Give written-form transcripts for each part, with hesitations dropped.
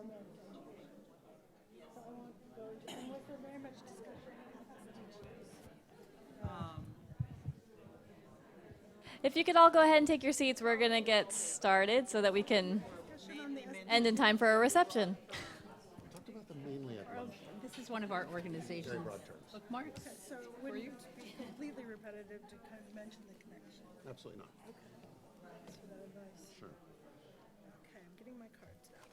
environment education. So I won't go into, and was there very much discussion on SDGs? If you could all go ahead and take your seats, we're going to get started so that we can Discussion on the end in time for a reception. We talked about them mainly at lunch. This is one of our organizations. Very broad terms. Bookmarks. Okay, so it wouldn't be completely repetitive to kind of mention the connection. Absolutely not. Thanks for that advice. Sure. Okay, I'm getting my cards now.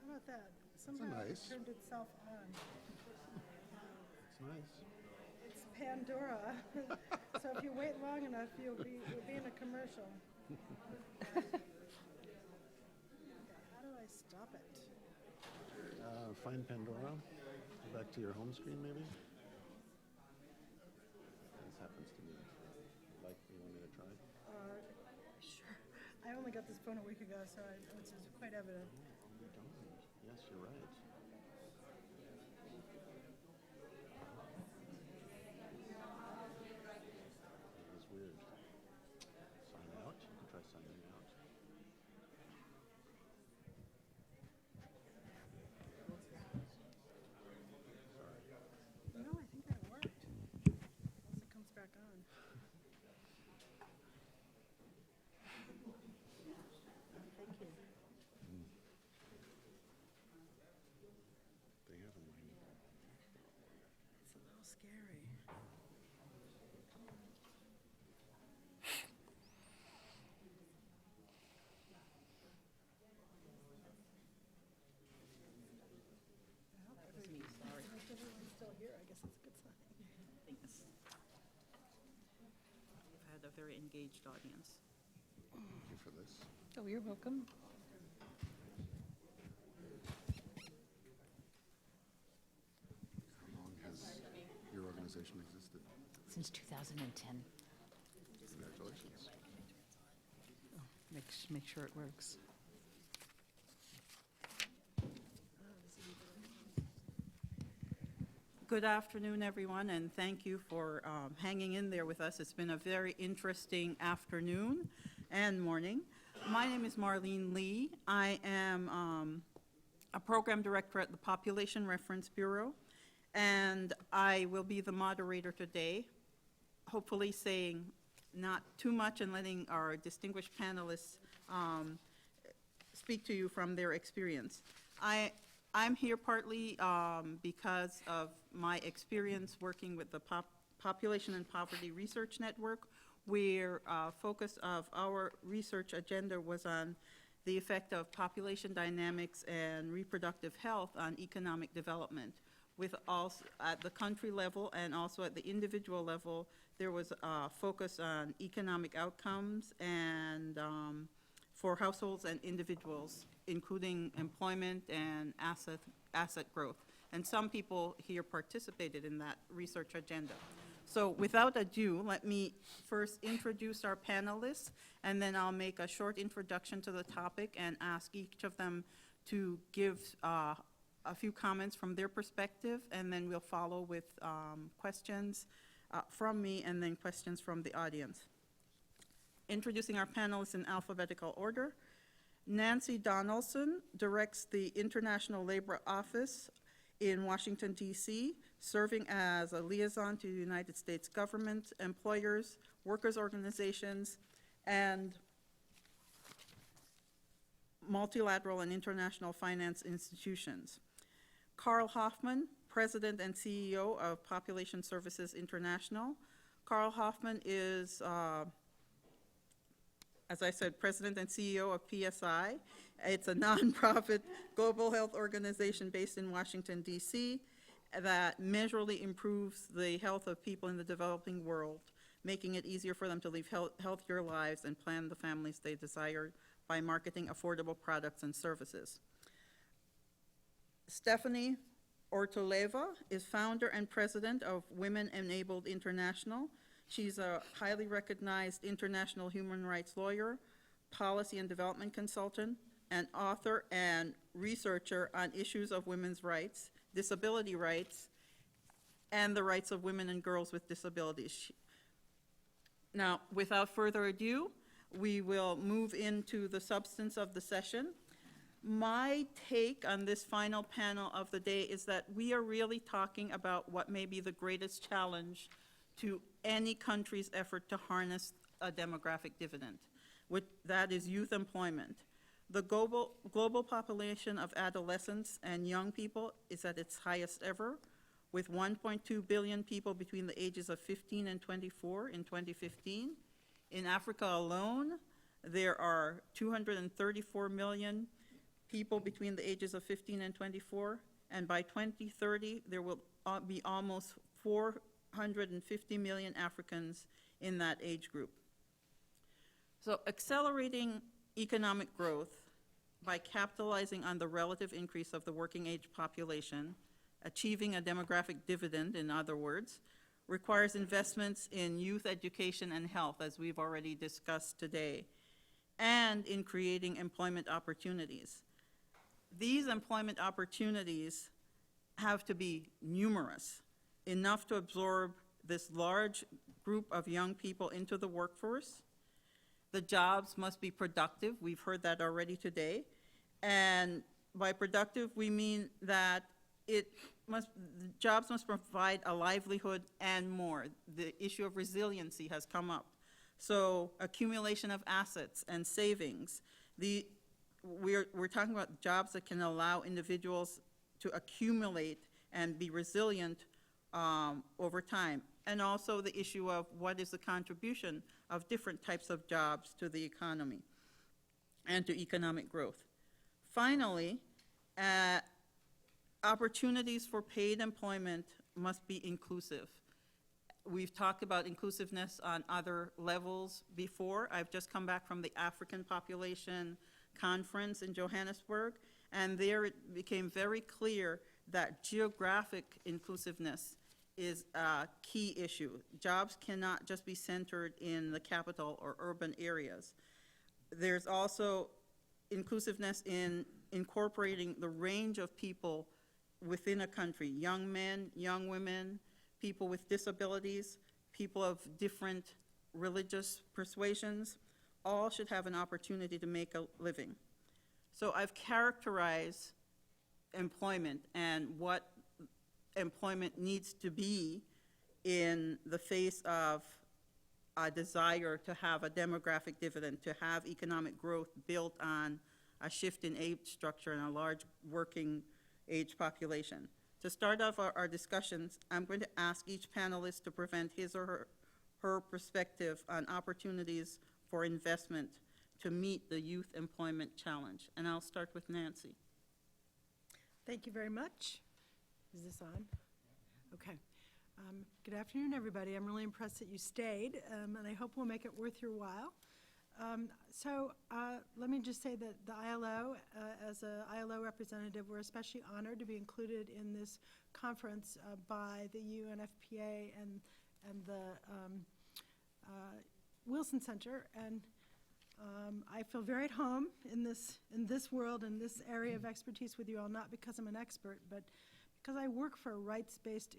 How about that? Somehow it nice. turned itself on. It's nice. It's Pandora. So if you wait long enough, you'll be in a commercial. Okay, how do I stop it? Find Pandora. Go back to your home screen, maybe. This happens to me. Like, you want me to try? Sure. I only got this phone a week ago, so it's quite evident. You don't. Yes, you're right. That was weird. Sign out. You can try signing out. No, I think that worked. Unless it comes back on. Thank you. They have a line. It's a little scary. If everyone's still here, I guess it's a good sign. Thanks. We've had a very engaged audience. Thank you for this. Oh, you're welcome. How long has your organization existed? Since 2010. Congratulations. Make sure it works. Good afternoon, everyone, and thank you for hanging in there with us. It's been a very interesting afternoon and morning. My name is Marlene Lee. I am a program director at the Population Reference Bureau, and I will be the moderator today, hopefully saying not too much and letting our distinguished panelists speak to you from their experience. I'm here partly because of my experience working with the Population and Poverty Research Network, where focus of our research agenda was on the effect of population dynamics and reproductive health on economic development. With also at the country level and also at the individual level, there was a focus on economic outcomes and for households and individuals, including employment and asset growth. And some people here participated in that research agenda. So without ado, let me first introduce our panelists, and then I'll make a short introduction to the topic and ask each of them to give a few comments from their perspective, and then we'll follow with questions from me and then questions from the audience. Introducing our panelists in alphabetical order. Nancy Donaldson directs the International Labor Office in Washington, D.C., serving as a liaison to the United States government, employers, workers' organizations, and multilateral and international finance institutions. Carl Hoffman, President and CEO of Population Services International. Carl Hoffman is, as I said, President and CEO of PSI. It's a nonprofit global health organization based in Washington, D.C. that measurably improves the health of people in the developing world, making it easier for them to live healthier lives and plan the families they desire by marketing affordable products and services. Stephanie Ortoleva is founder and president of Women Enabled International. She's a highly recognized international human rights lawyer, policy and development consultant, and author and researcher on issues of women's rights, disability rights, and the rights of women and girls with disabilities. Now, without further ado, we will move into the substance of the session. My take on this final panel of the day is that we are really talking about what may be the greatest challenge to any country's effort to harness a demographic dividend, that is youth employment. The global population of adolescents and young people is at its highest ever, with 1.2 billion people between the ages of 15 and 24 in 2015. In Africa alone, there are 234 million people between the ages of 15 and 24, and by 2030, there will be almost 450 million Africans in that age group. So accelerating economic growth by capitalizing on the relative increase of the working age population, achieving a demographic dividend, in other words, requires investments in youth education and health, as we've already discussed today, and in creating employment opportunities. These employment opportunities have to be numerous, enough to absorb this large group of young people into the workforce. The jobs must be productive. We've heard that already today. And by productive, we mean that jobs must provide a livelihood and more. The issue of resiliency has come up. So accumulation of assets and savings. We're talking about jobs that can allow individuals to accumulate and be resilient over time. And also the issue of what is the contribution of different types of jobs to the economy and to economic growth. Finally, opportunities for paid employment must be inclusive. We've talked about inclusiveness on other levels before. I've just come back from the African Population Conference in Johannesburg, and there it became very clear that geographic inclusiveness is a key issue. Jobs cannot just be centered in the capital or urban areas. There's also inclusiveness in incorporating the range of people within a country, young men, young women, people with disabilities, people of different religious persuasions, all should have an opportunity to make a living. So I've characterized employment and what employment needs to be in the face of a desire to have a demographic dividend, to have economic growth built on a shift in age structure and a large working age population. To start off our discussions, I'm going to ask each panelist to present his or her perspective on opportunities for investment to meet the youth employment challenge. And I'll start with Nancy. Thank you very much. Is this on? Okay. Good afternoon, everybody. I'm really impressed that you stayed, and I hope we'll make it worth your while. Let me just say that the ILO, as an ILO representative, we're especially honored to be included in this conference by the UNFPA and the Wilson Center, and I feel very at home in this world, in this area of expertise with you all, not because I'm an expert, but because I work for a rights-based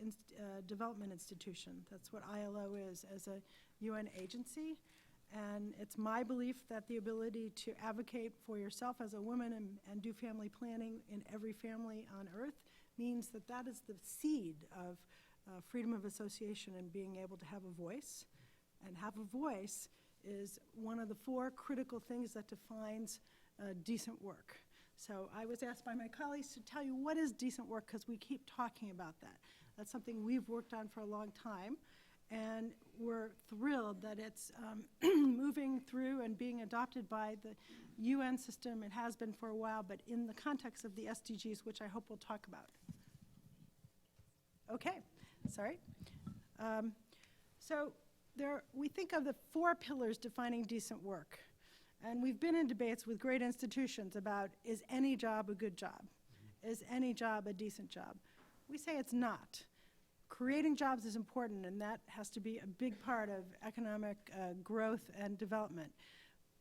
development institution. That's what ILO is as a UN agency. And it's my belief that the ability to advocate for yourself as a woman and do family planning in every family on earth means that that is the seed of freedom of association and being able to have a voice. And have a voice is one of the 4 critical things that defines decent work. So I was asked by my colleagues to tell you what is decent work, because we keep talking about that. That's something we've worked on for a long time, and we're thrilled that it's moving through and being adopted by the UN system. It has been for a while, but in the context of the SDGs, which I hope we'll talk about. Okay, sorry. We think of the 4 pillars defining decent work. And we've been in debates with great institutions about, is any job a good job? Is any job a decent job? We say it's not. creating jobs is important, and that has to be a big part of economic growth and development.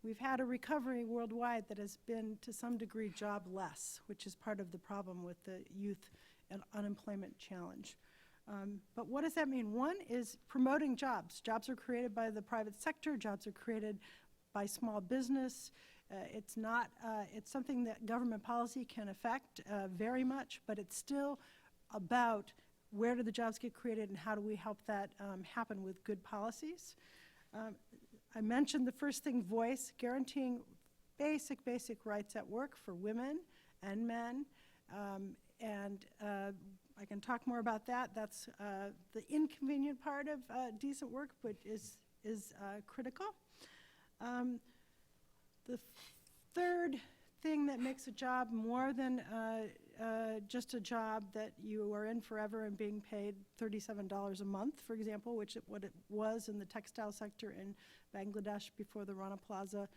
We've had a recovery worldwide that has been, to some degree, jobless, which is part of the problem with the youth and unemployment challenge. But what does that mean? One is promoting jobs. Jobs are created by the private sector. Jobs are created by small business. It's something that government policy can affect very much, but it's still about where do the jobs get created and how do we help that happen with good policies. I mentioned the first thing, voice, guaranteeing basic rights at work for women and men. I can talk more about that. That's the inconvenient part of decent work, but is critical. The third thing that makes a job more than just a job that you are in forever and being paid $37 a month, for example, which what it was in the textile sector in Bangladesh before the Rana Plaza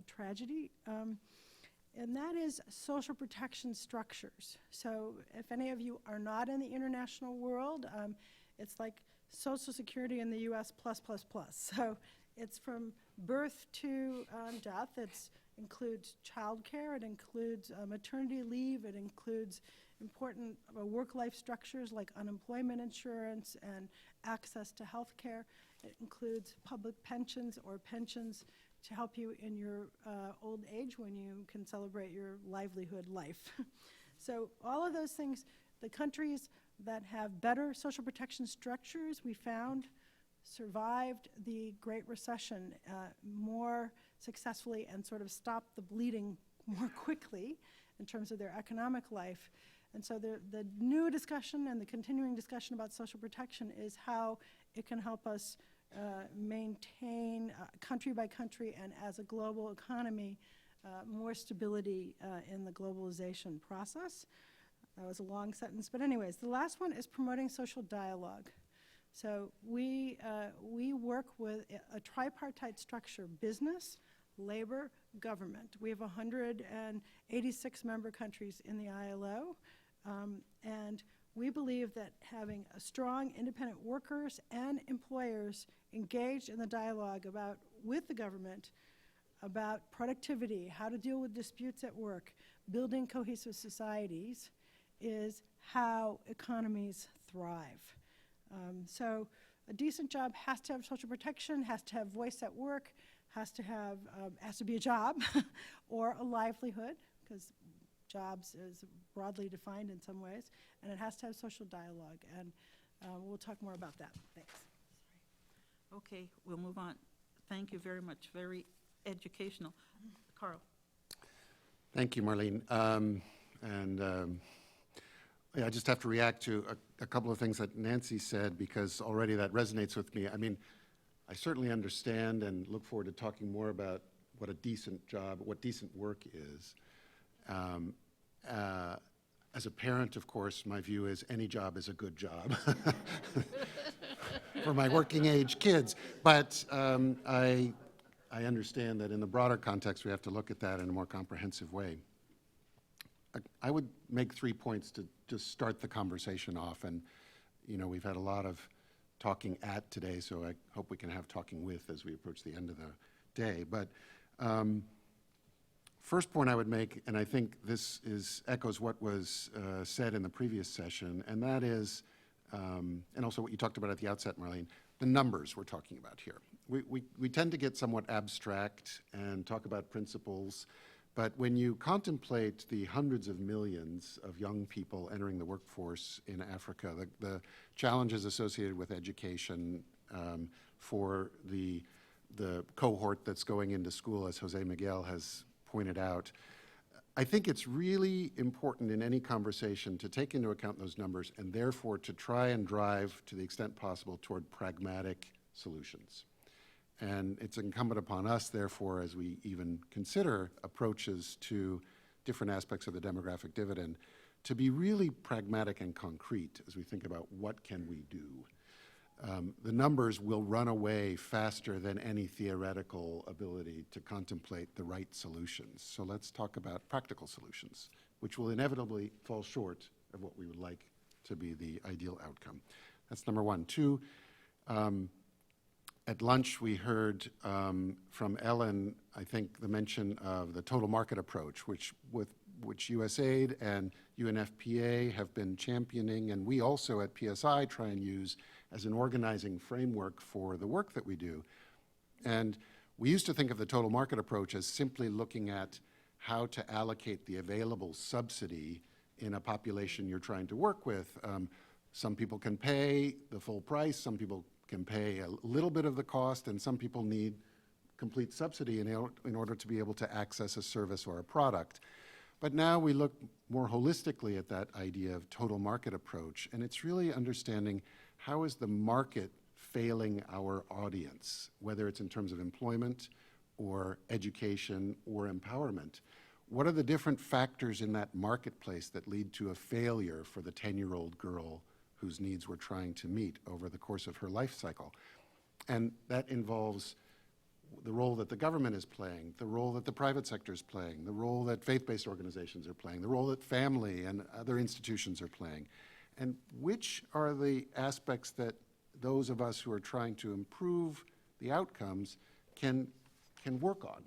tragedy. And that is social protection structures. So if any of you are not in the international world, it's like Social Security in the US plus. So it's from birth to death. It includes childcare, it includes maternity leave, it includes important work-life structures like unemployment insurance and access to health care. It includes public pensions or pensions to help you in your old age when you can celebrate your livelihood life. So all of those things, the countries that have better social protection structures, we found, survived the Great Recession more successfully and sort of stopped the bleeding more quickly in terms of their economic life. And so the new discussion and the continuing discussion about social protection is how it can help us maintain country by country and as a global economy more stability in the globalization process. That was a long sentence, but anyways, the last one is promoting social dialogue. So we work with a tripartite structure: business, labor, government. We have 186 member countries in the ILO, and we believe that having a strong independent workers and employers engaged in the dialogue with the government about productivity, how to deal with disputes at work, building cohesive societies is how economies thrive. So a decent job has to have social protection, has to have voice at work, has to be a job or a livelihood, because jobs is broadly defined in some ways, and it has to have social dialogue, and we'll talk more about that. Thanks. Okay, we'll move on. Thank you very much. Very educational. Carl. Thank you, Marlene. I just have to react to a couple of things that Nancy said, because already that resonates with me. I mean, I certainly understand and look forward to talking more about what a decent job, what decent work is. As a parent, of course, my view is any job is a good job for my working age kids. But I understand that in the broader context, we have to look at that in a more comprehensive way. I would make 3 points to just start the conversation off. And, you know, we've had a lot of talking at today, so I hope we can have talking with as we approach the end of the day. But first point I would make, and I think this echoes what was said in the previous session, and that is, and also what you talked about at the outset, Marlene, the numbers we're talking about here. We tend to get somewhat abstract and talk about principles, but when you contemplate the hundreds of millions of young people entering the workforce in Africa, the challenges associated with education for the cohort that's going into school, as Jose Miguel has pointed out, I think it's really important in any conversation to take into account those numbers and therefore to try and drive, to the extent possible, toward pragmatic solutions. And it's incumbent upon us, therefore, as we even consider approaches to different aspects of the demographic dividend, to be really pragmatic and concrete as we think about what can we do. The numbers will run away faster than any theoretical ability to contemplate the right solutions. So let's talk about practical solutions, which will inevitably fall short of what we would like to be the ideal outcome. That's number one. Two, at lunch, we heard from Ellen, I think, the mention of the total market approach, which USAID and UNFPA have been championing, and we also at PSI try and use as an organizing framework for the work that we do. And we used to think of the total market approach as simply looking at how to allocate the available subsidy in a population you're trying to work with. Some people can pay the full price, some people can pay a little bit of the cost, and some people need complete subsidy in order to be able to access a service or a product. But now we look more holistically at that idea of total market approach, and it's really understanding how is the market failing our audience, whether it's in terms of employment or education or empowerment. What are the different factors in that marketplace that lead to a failure for the 10-year-old girl whose needs we're trying to meet over the course of her life cycle? And that involves the role that the government is playing, the role that the private sector is playing, the role that faith-based organizations are playing, the role that family and other institutions are playing. And which are the aspects that those of us who are trying to improve the outcomes can work on?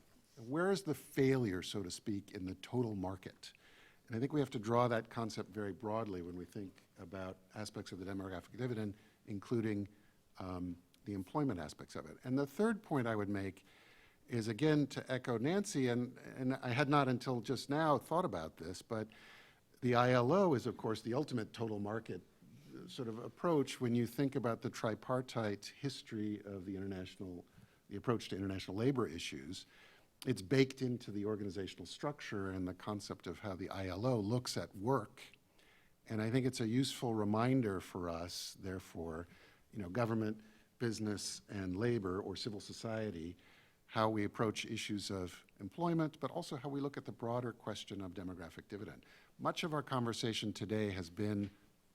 Where is the failure, so to speak, in the total market? And I think we have to draw that concept very broadly when we think about aspects of the demographic dividend, including the employment aspects of it. And the third point I would make is, again, to echo Nancy, and I had not until just now thought about this, but the ILO is, of course, the ultimate total market sort of approach when you think about the tripartite history of the approach to international labor issues. It's baked into the organizational structure and the concept of how the ILO looks at work. And I think it's a useful reminder for us, therefore, government, business, and labor, or civil society, how we approach issues of employment, but also how we look at the broader question of demographic dividend. Much of our conversation today has been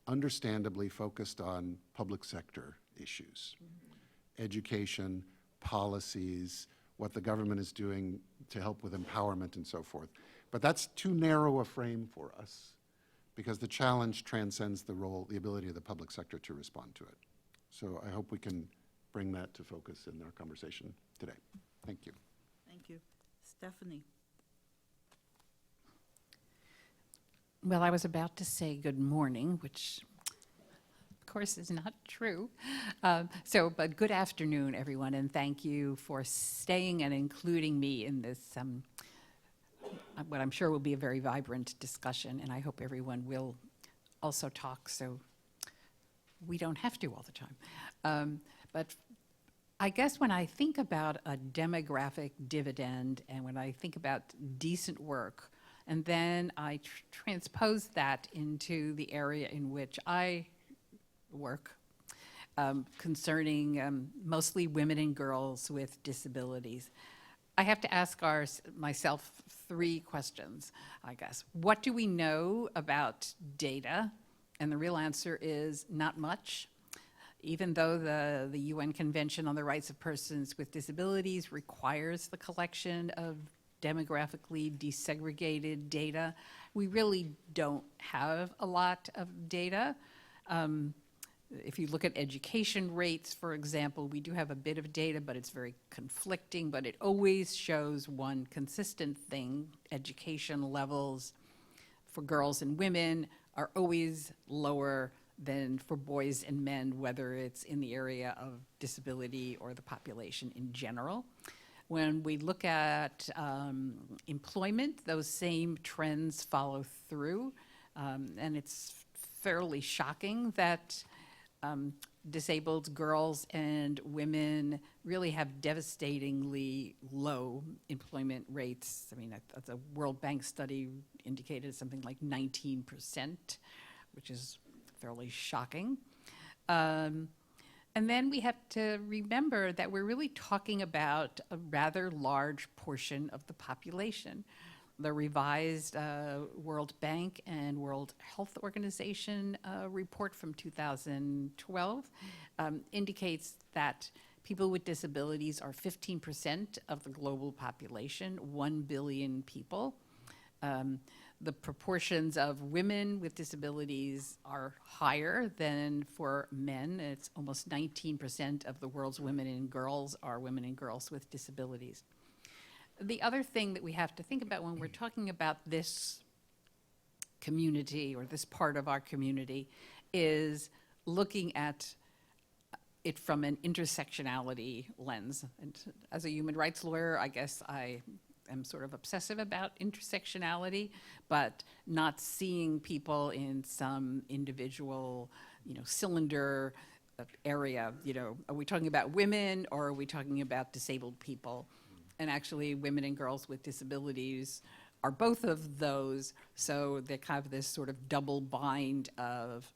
understandably focused on public sector issues, education, policies, what the government is doing to help with empowerment and so forth. But that's too narrow a frame for us because the challenge transcends the ability of the public sector to respond to it. So I hope we can bring that to focus in our conversation today. Thank you. Thank you. Stephanie. Well, I was about to say good morning, which of course is not true. But good afternoon, everyone, and thank you for staying and including me in this, what I'm sure will be a very vibrant discussion, and I hope everyone will also talk so we don't have to all the time. But I guess when I think about a demographic dividend and when I think about decent work, and then I transpose that into the area in which I work, concerning mostly women and girls with disabilities, I have to ask myself three questions, I guess. What do we know about data? And the real answer is not much. Even though the UN Convention on the Rights of Persons with Disabilities requires the collection of demographically desegregated data, we really don't have a lot of data. If you look at education rates, for example, we do have a bit of data, but it's very conflicting, but it always shows one consistent thing. Education levels for girls and women are always lower than for boys and men, whether it's in the area of disability or the population in general. When we look at employment, those same trends follow through, and it's fairly shocking that disabled girls and women really have devastatingly low employment rates. I mean, a World Bank study indicated something like 19%, which is fairly shocking. And then we have to remember that we're really talking about a rather large portion of the population. The revised World Bank and World Health Organization report from 2012 indicates that people with disabilities are 15% of the global population, 1 billion people. The proportions of women with disabilities are higher than for men. It's almost 19% of the world's women and girls are women and girls with disabilities. The other thing that we have to think about when we're talking about this community or this part of our community is looking at it from an intersectionality lens. And as a human rights lawyer, I guess I am sort of obsessive about intersectionality, but not seeing people in some individual, cylinder area. Are we talking about women or are we talking about disabled people? And actually, women and girls with disabilities are both of those, so they have this sort of double bind of,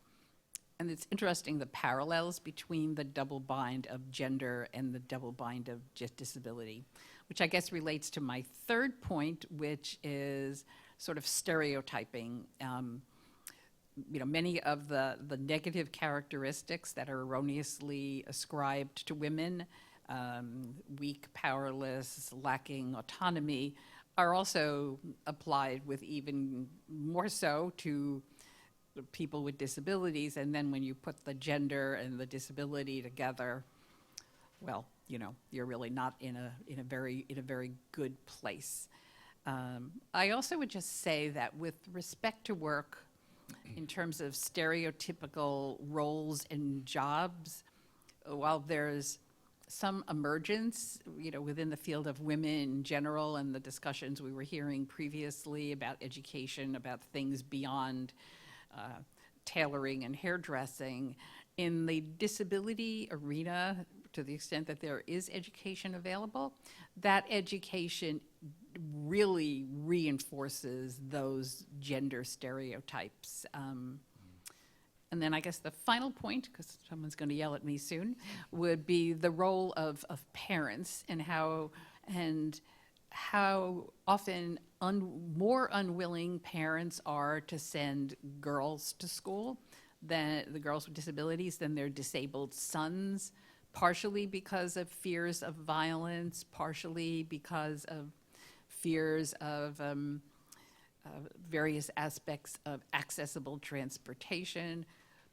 and it's interesting the parallels between the double bind of gender and the double bind of just disability, which I guess relates to my third point, which is sort of stereotyping. Many of the negative characteristics that are erroneously ascribed to women, weak, powerless, lacking autonomy, are also applied with even more so to people with disabilities. And then when you put the gender and the disability together, well, you're really not in a very good place. I also would just say that with respect to work, in terms of stereotypical roles and jobs, while there's some emergence, within the field of women in general and the discussions we were hearing previously about education, about things beyond tailoring and hairdressing, in the disability arena, to the extent that there is education available, that education really reinforces those gender stereotypes. And then I guess the final point, because someone's going to yell at me soon, would be the role of parents and how often more unwilling parents are to send girls to school, than the girls with disabilities, than their disabled sons, partially because of fears of violence, partially because of fears of various aspects of accessible transportation,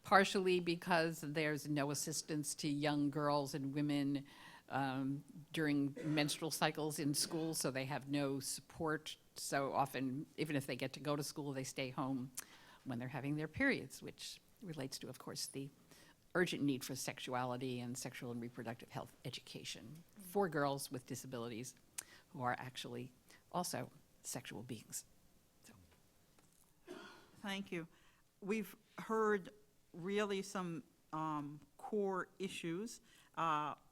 partially because there's no assistance to young girls and women during menstrual cycles in school, so they have no support. So often, even if they get to go to school, they stay home when they're having their periods, which relates to, of course, the urgent need for sexuality and sexual and reproductive health education for girls with disabilities who are actually also sexual beings. Thank you. We've heard really some core issues.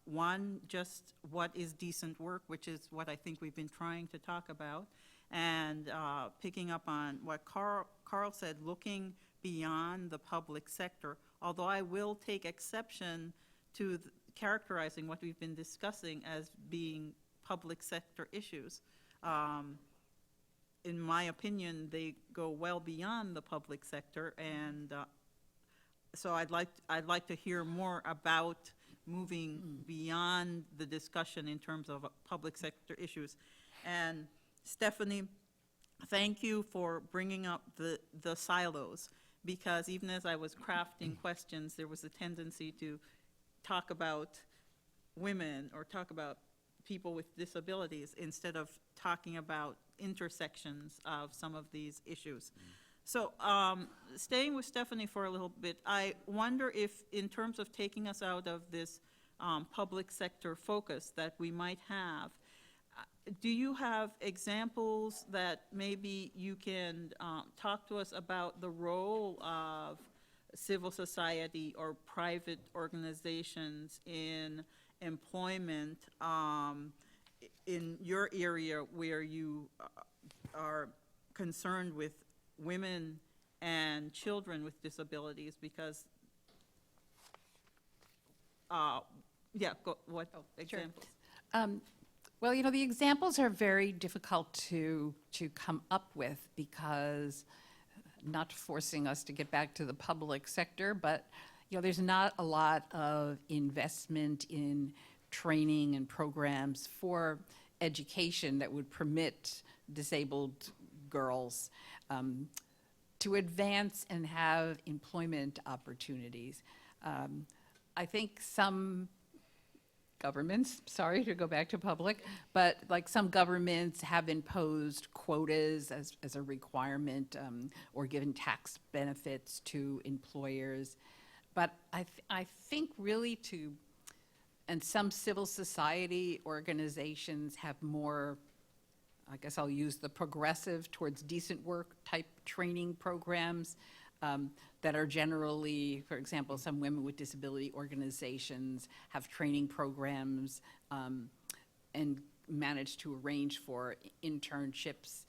One, just what is decent work, which is what I think we've been trying to talk about. And picking up on what Carl said, looking beyond the public sector, although I will take exception to characterizing what we've been discussing as being public sector issues. In my opinion, they go well beyond the public sector, and so I'd like to hear more about moving beyond the discussion in terms of public sector issues. And Stephanie, thank you for bringing up the silos, because even as I was crafting questions, there was a tendency to talk about women or talk about people with disabilities instead of talking about intersections of some of these issues. So staying with Stephanie for a little bit, I wonder if in terms of taking us out of this public sector focus that we might have, do you have examples that maybe you can talk to us about the role of civil society or private organizations in employment in your area where you are concerned with women and children with disabilities? Because, what examples? Well, the examples are very difficult to come up with, because not forcing us to get back to the public sector, but there's not a lot of investment in training and programs for education that would permit disabled girls to advance and have employment opportunities. I think some governments, sorry to go back to public, but like some governments have imposed quotas as a requirement or given tax benefits to employers. But I think really and some civil society organizations have more, I guess I'll use the progressive towards decent work type training programs that are generally, for example, some women with disability organizations have training programs and manage to arrange for internships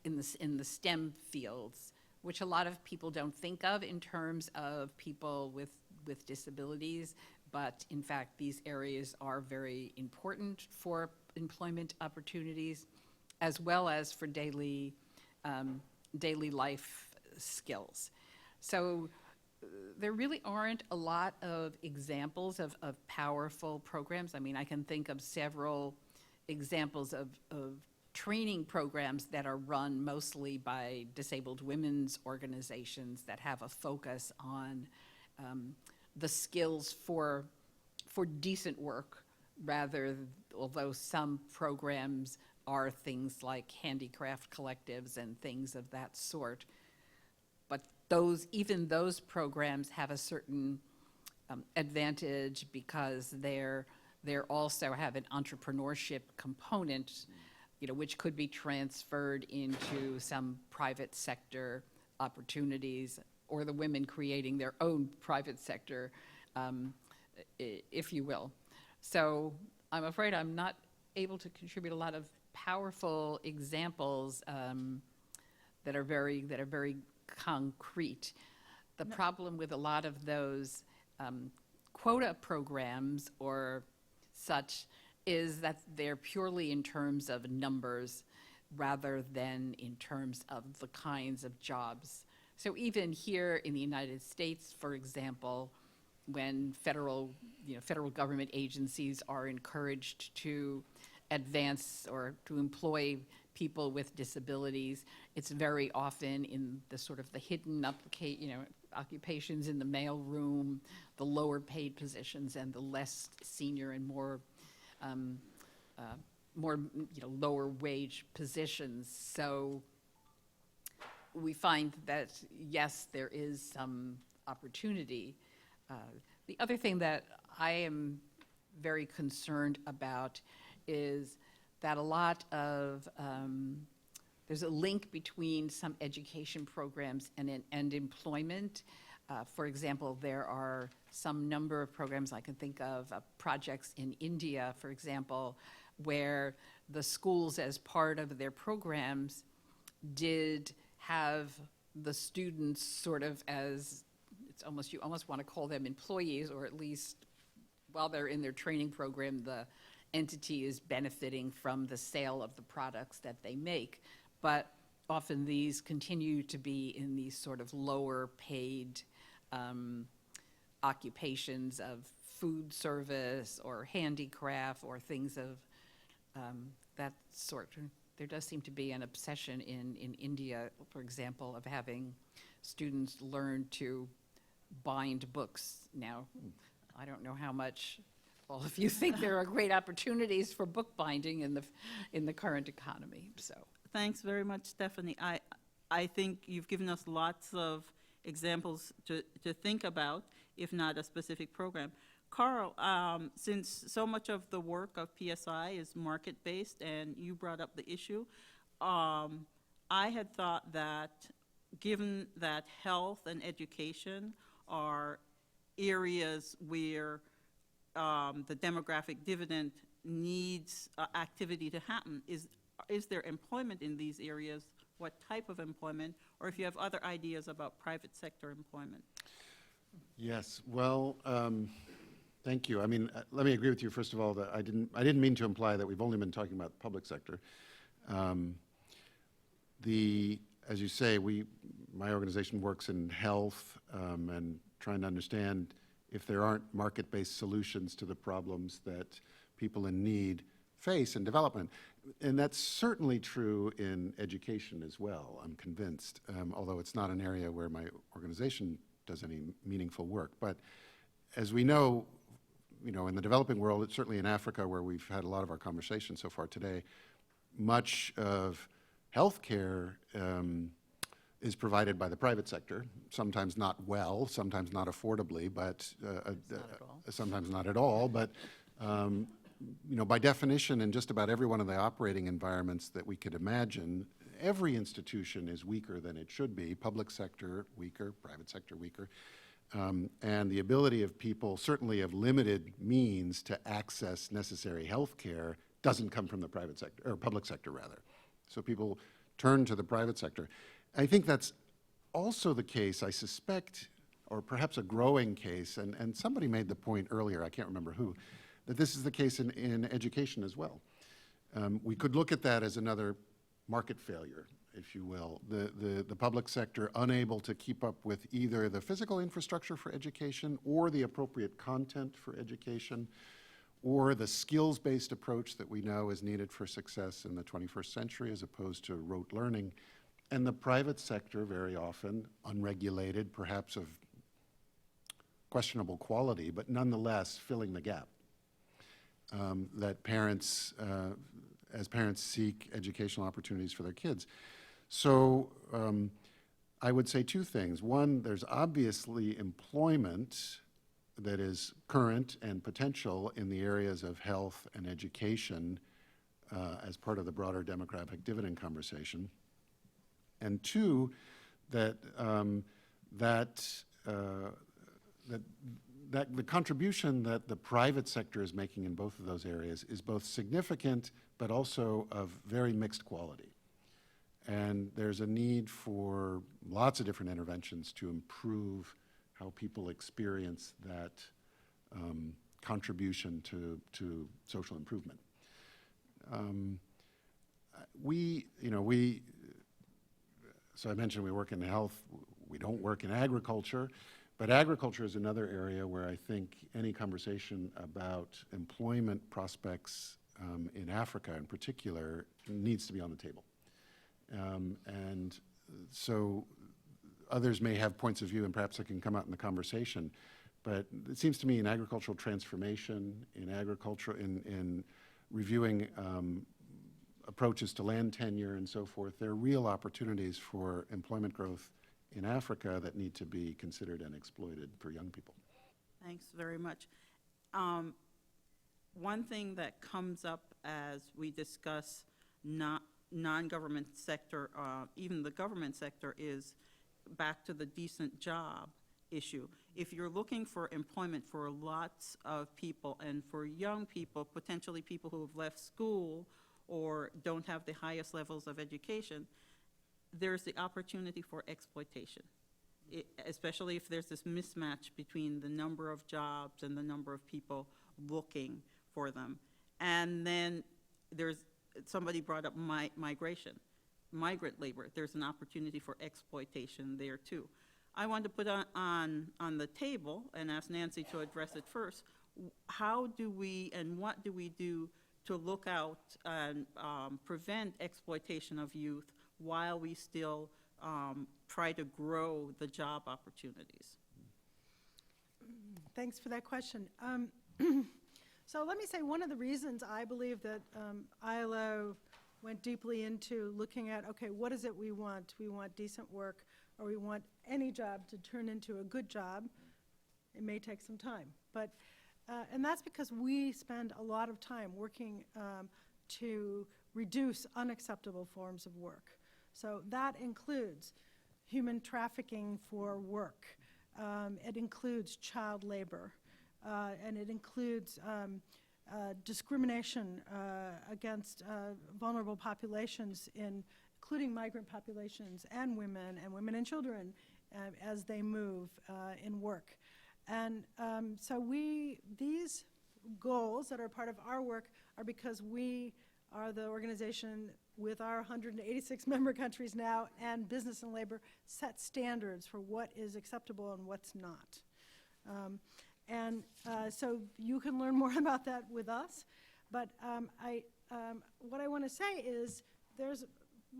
in the STEM fields, which a lot of people don't think of in terms of people with disabilities, but in fact, these areas are very important for employment opportunities, as well as for daily life skills. So there really aren't a lot of examples of powerful programs. I mean, I can think of several examples of training programs that are run mostly by disabled women's organizations that have a focus on the skills for decent work, although some programs are things like handicraft collectives and things of that sort. But even those programs have a certain advantage because they're also have an entrepreneurship component, which could be transferred into some private sector opportunities, or the women creating their own private sector, if you will. So I'm afraid I'm not able to contribute a lot of powerful examples that are very concrete. The problem with a lot of those quota programs or such is that they're purely in terms of numbers rather than in terms of the kinds of jobs. So even here in the United States, for example, when federal government agencies are encouraged to advance or to employ people with disabilities, it's very often in the sort of the hidden occupations in the mailroom, the lower paid positions, and the less senior and more lower wage positions. So we find that, yes, there is some opportunity. The other thing that I am very concerned about is that a lot of, there's a link between some education programs and employment. For example, there are some number of programs I can think of, projects in India, for example, where the schools, as part of their programs, did have the students sort of as, you almost want to call them employees, or at least while they're in their training program, the entity is benefiting from the sale of the products that they make. But often these continue to be in these sort of lower paid occupations of food service or handicraft or things of that sort. There does seem to be an obsession in India, for example, of having students learn to bind books. Now, I don't know how much all of you think there are great opportunities for bookbinding in the current economy. So Thanks very much, Stephanie. I think you've given us lots of examples to think about, if not a specific program. Carl, since so much of the work of PSI is market-based, and you brought up the issue, I had thought that given that health and education are areas where the demographic dividend needs activity to happen, is there employment in these areas? What type of employment? Or if you have other ideas about private sector employment? Yes, well, thank you. I mean, let me agree with you, first of all, that I didn't mean to imply that we've only been talking about the public sector. As you say, my organization works in health and trying to understand if there aren't market-based solutions to the problems that people in need face in development. And that's certainly true in education as well, I'm convinced, although it's not an area where my organization does any meaningful work. But as we know, in the developing world, certainly in Africa, where we've had a lot of our conversation so far today, much of healthcare is provided by the private sector, sometimes not well, sometimes not affordably, but sometimes not at all. But by definition, in just about every one of the operating environments that we could imagine, every institution is weaker than it should be. Public sector weaker, private sector weaker. And the ability of people, certainly of limited means, to access necessary health care doesn't come from the private sector, or public sector rather. So people turn to the private sector. I think that's also the case, I suspect, or perhaps a growing case, and somebody made the point earlier, I can't remember who, that this is the case in education as well. We could look at that as another market failure, if you will. The public sector unable to keep up with either the physical infrastructure for education or the appropriate content for education or the skills-based approach that we know is needed for success in the 21st century as opposed to rote learning. And the private sector, very often unregulated, perhaps of questionable quality, but nonetheless filling the gap that parents, as parents seek educational opportunities for their kids. So I would say two things. One, there's obviously employment that is current and potential in the areas of health and education as part of the broader demographic dividend conversation. And two, that the contribution that the private sector is making in both of those areas is both significant but also of very mixed quality. And there's a need for lots of different interventions to improve how people experience that contribution to social improvement. So I mentioned we work in health, we don't work in agriculture, but agriculture is another area where I think any conversation about employment prospects in Africa in particular needs to be on the table. And so others may have points of view and perhaps it can come out in the conversation, but it seems to me in agricultural transformation, in reviewing approaches to land tenure and so forth, there are real opportunities for employment growth in Africa that need to be considered and exploited for young people. Thanks very much. One thing that comes up as we discuss non-government sector, even the government sector, is back to the decent job issue. If you're looking for employment for lots of people and for young people, potentially people who have left school or don't have the highest levels of education, there's the opportunity for exploitation, especially if there's this mismatch between the number of jobs and the number of people looking for them. And then somebody brought up migration, migrant labor. There's an opportunity for exploitation there too. I want to put on the table and ask Nancy to address it first. How do we and what do we do to look out and prevent exploitation of youth while we still try to grow the job opportunities? Thanks for that question. So let me say one of the reasons I believe that ILO went deeply into looking at, okay, what is it we want? We want decent work, or we want any job to turn into a good job. It may take some time, but and that's because we spend a lot of time working to reduce unacceptable forms of work. So that includes human trafficking for work. It includes child labor. And it includes discrimination against vulnerable populations, including migrant populations and women and children as they move in work. And so these goals that are part of our work are because we are the organization with our 186 member countries now, and business and labor set standards for what is acceptable and what's not. So you can learn more about that with us. But what I want to say is there's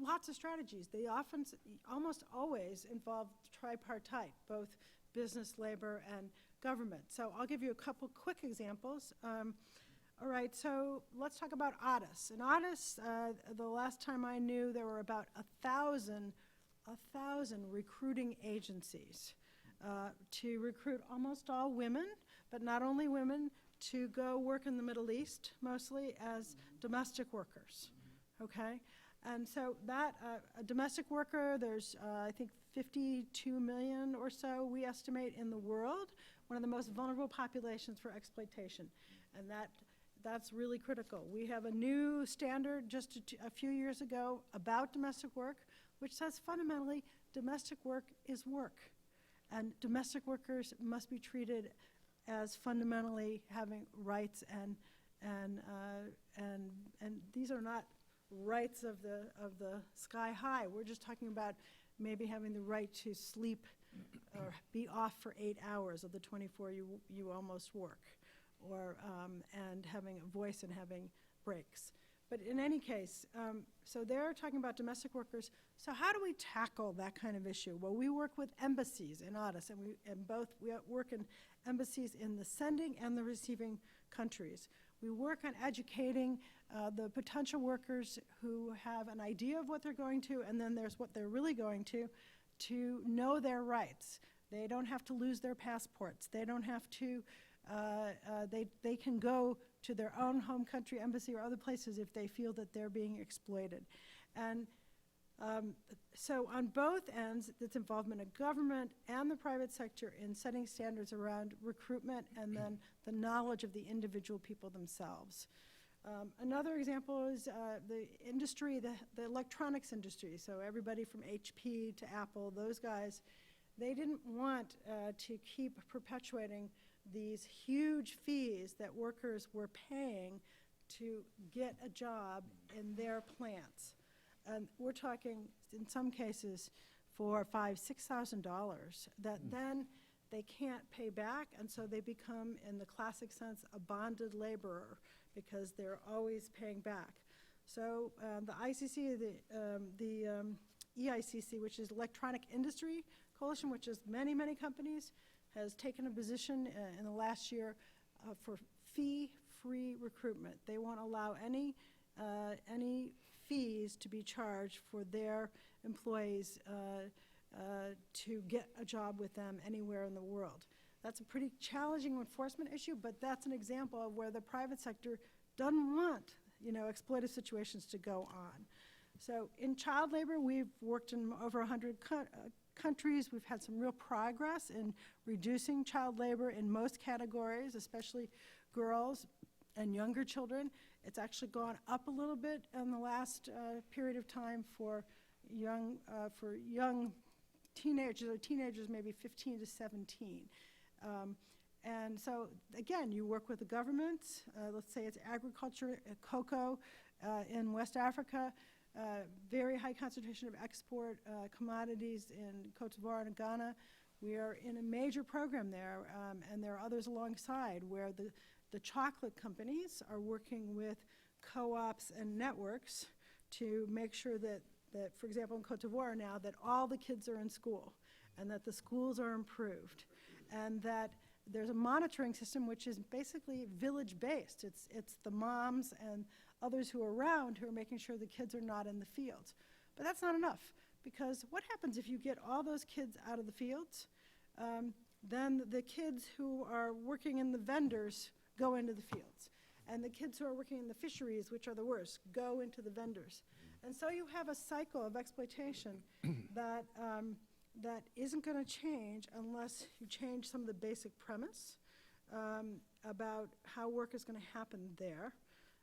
lots of strategies. They often, almost always involve tripartite, both business, labor, and government. So I'll give you a couple quick examples. All right, so let's talk about ADIS. In ADIS, the last time I knew, there were about 1,000 recruiting agencies to recruit almost all women, but not only women, to go work in the Middle East, mostly as domestic workers, okay? And so that, a domestic worker, there's, I think, 52 million or so, we estimate, in the world, one of the most vulnerable populations for exploitation. And that's really critical. We have a new standard just a few years ago about domestic work, which says fundamentally domestic work is work. And domestic workers must be treated as fundamentally having rights, and these are not rights of the sky high. We're just talking about maybe having the right to sleep or be off for 8 hours of the 24 you almost work, or and having a voice and having breaks. But in any case, so they're talking about domestic workers. So how do we tackle that kind of issue? Well, we work with embassies in ADIS, and we work in embassies in the sending and the receiving countries. We work on educating the potential workers who have an idea of what they're going to, and then there's what they're really going to know their rights. They don't have to lose their passports. They don't have to, they can go to their own home country embassy or other places if they feel that they're being exploited. And so on both ends, it's involvement of government and the private sector in setting standards around recruitment and then the knowledge of the individual people themselves. Another example is the industry, the electronics industry. So everybody from HP to Apple, those guys, they didn't want to keep perpetuating these huge fees that workers were paying to get a job in their plants. And we're talking, in some cases, for $5,000, $6,000 that then they can't pay back, and so they become, in the classic sense, a bonded laborer because they're always paying back. So the ICC, the EICC, which is Electronic Industry Coalition, which is many, many companies, has taken a position in the last year for fee-free recruitment. They won't allow any fees to be charged for their employees to get a job with them anywhere in the world. That's a pretty challenging enforcement issue, but that's an example of where the private sector doesn't want, exploitative situations to go on. So in child labor, we've worked in over 100 countries. We've had some real progress in reducing child labor in most categories, especially girls and younger children. It's actually gone up a little bit in the last period of time for young teenagers, or teenagers maybe 15 to 17. And so, again, you work with the governments. Let's say it's agriculture, cocoa in West Africa, very high concentration of export commodities in Cote d'Ivoire and Ghana. We are in a major program there, and there are others alongside where the chocolate companies are working with co-ops and networks to make sure that, for example, in Cote d'Ivoire now, that all the kids are in school and that the schools are improved and that there's a monitoring system which is basically village-based. It's the moms and others who are around who are making sure the kids are not in the fields. But that's not enough, because what happens if you get all those kids out of the fields? Then the kids who are working in the vendors go into the fields. And the kids who are working in the fisheries, which are the worst, go into the vendors. And so you have a cycle of exploitation that isn't going to change unless you change some of the basic premise about how work is going to happen there.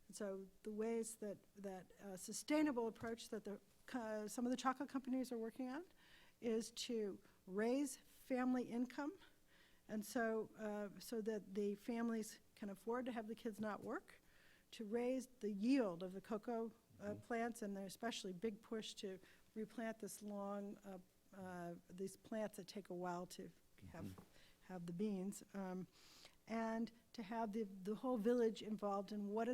And so the ways that sustainable approach that some of the chocolate companies are working on is to raise family income, and so that the families can afford to have the kids not work, to raise the yield of the cocoa plants, and there's especially big push to replant this long, these plants that take a while to have the beans, and to have the whole village involved in what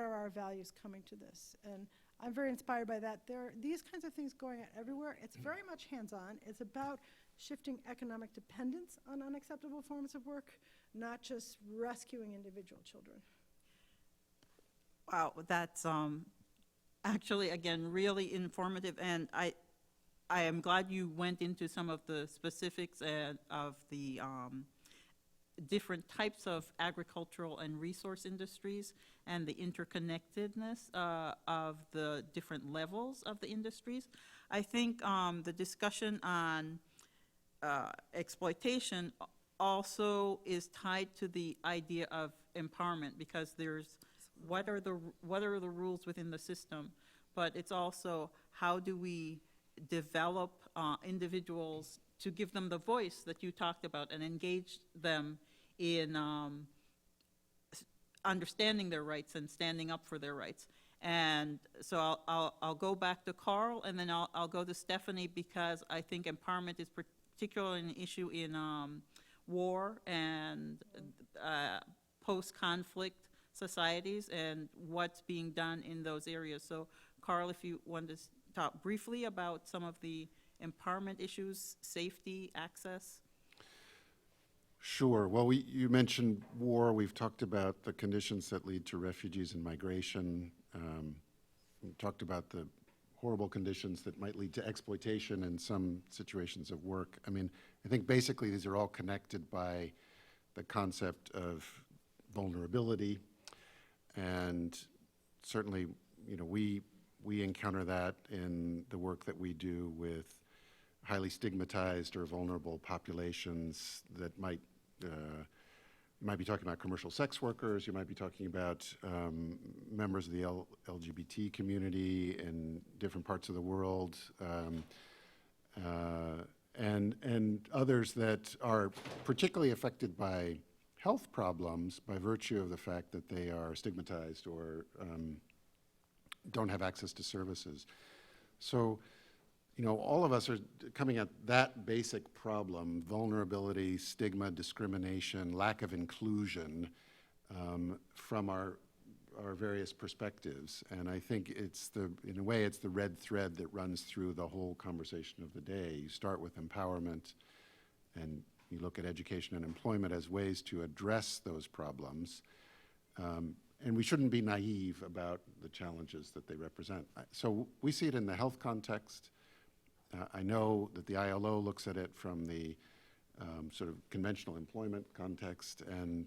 are our values coming to this. And I'm very inspired by that. There are these kinds of things going on everywhere. It's very much hands-on. It's about shifting economic dependence on unacceptable forms of work, not just rescuing individual children. Wow, that's actually, again, really informative, and I am glad you went into some of the specifics of the different types of agricultural and resource industries and the interconnectedness of the different levels of the industries. I think the discussion on exploitation also is tied to the idea of empowerment, because there's what are the rules within the system, but it's also how do we develop individuals to give them the voice that you talked about and engage them in understanding their rights and standing up for their rights. And so I'll go back to Carl, and then I'll go to Stephanie, because I think empowerment is particularly an issue in war and post-conflict societies and what's being done in those areas. So Carl, if you want to talk briefly about some of the empowerment issues, safety, access. Sure. Well, you mentioned war. We've talked about the conditions that lead to refugees and migration. We talked about the horrible conditions that might lead to exploitation in some situations of work. I mean, I think basically these are all connected by the concept of vulnerability, and certainly, you know, we encounter that in the work that we do with highly stigmatized or vulnerable populations that might, you might be talking about commercial sex workers, you might be talking about members of the LGBT community in different parts of the world, and others that are particularly affected by health problems by virtue of the fact that they are stigmatized or don't have access to services. So, you know, all of us are coming at that basic problem: vulnerability, stigma, discrimination, lack of inclusion, from our various perspectives. And I think in a way, it's the red thread that runs through the whole conversation of the day. You start with empowerment, and you look at education and employment as ways to address those problems. And we shouldn't be naive about the challenges that they represent. So we see it in the health context. I know that the ILO looks at it from the sort of conventional employment context, and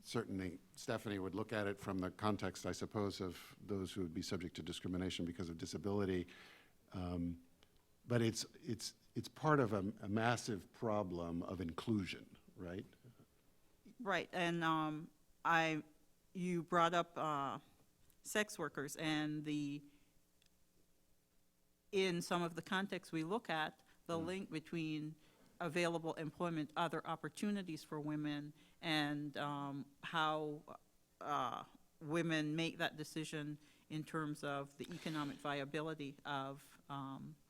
certainly Stephanie would look at it from the context, I suppose, of those who would be subject to discrimination because of disability. But it's part of a massive problem of inclusion, right? Right, and you brought up sex workers, and in some of the contexts we look at, the link between available employment, other opportunities for women, and how women make that decision in terms of the economic viability of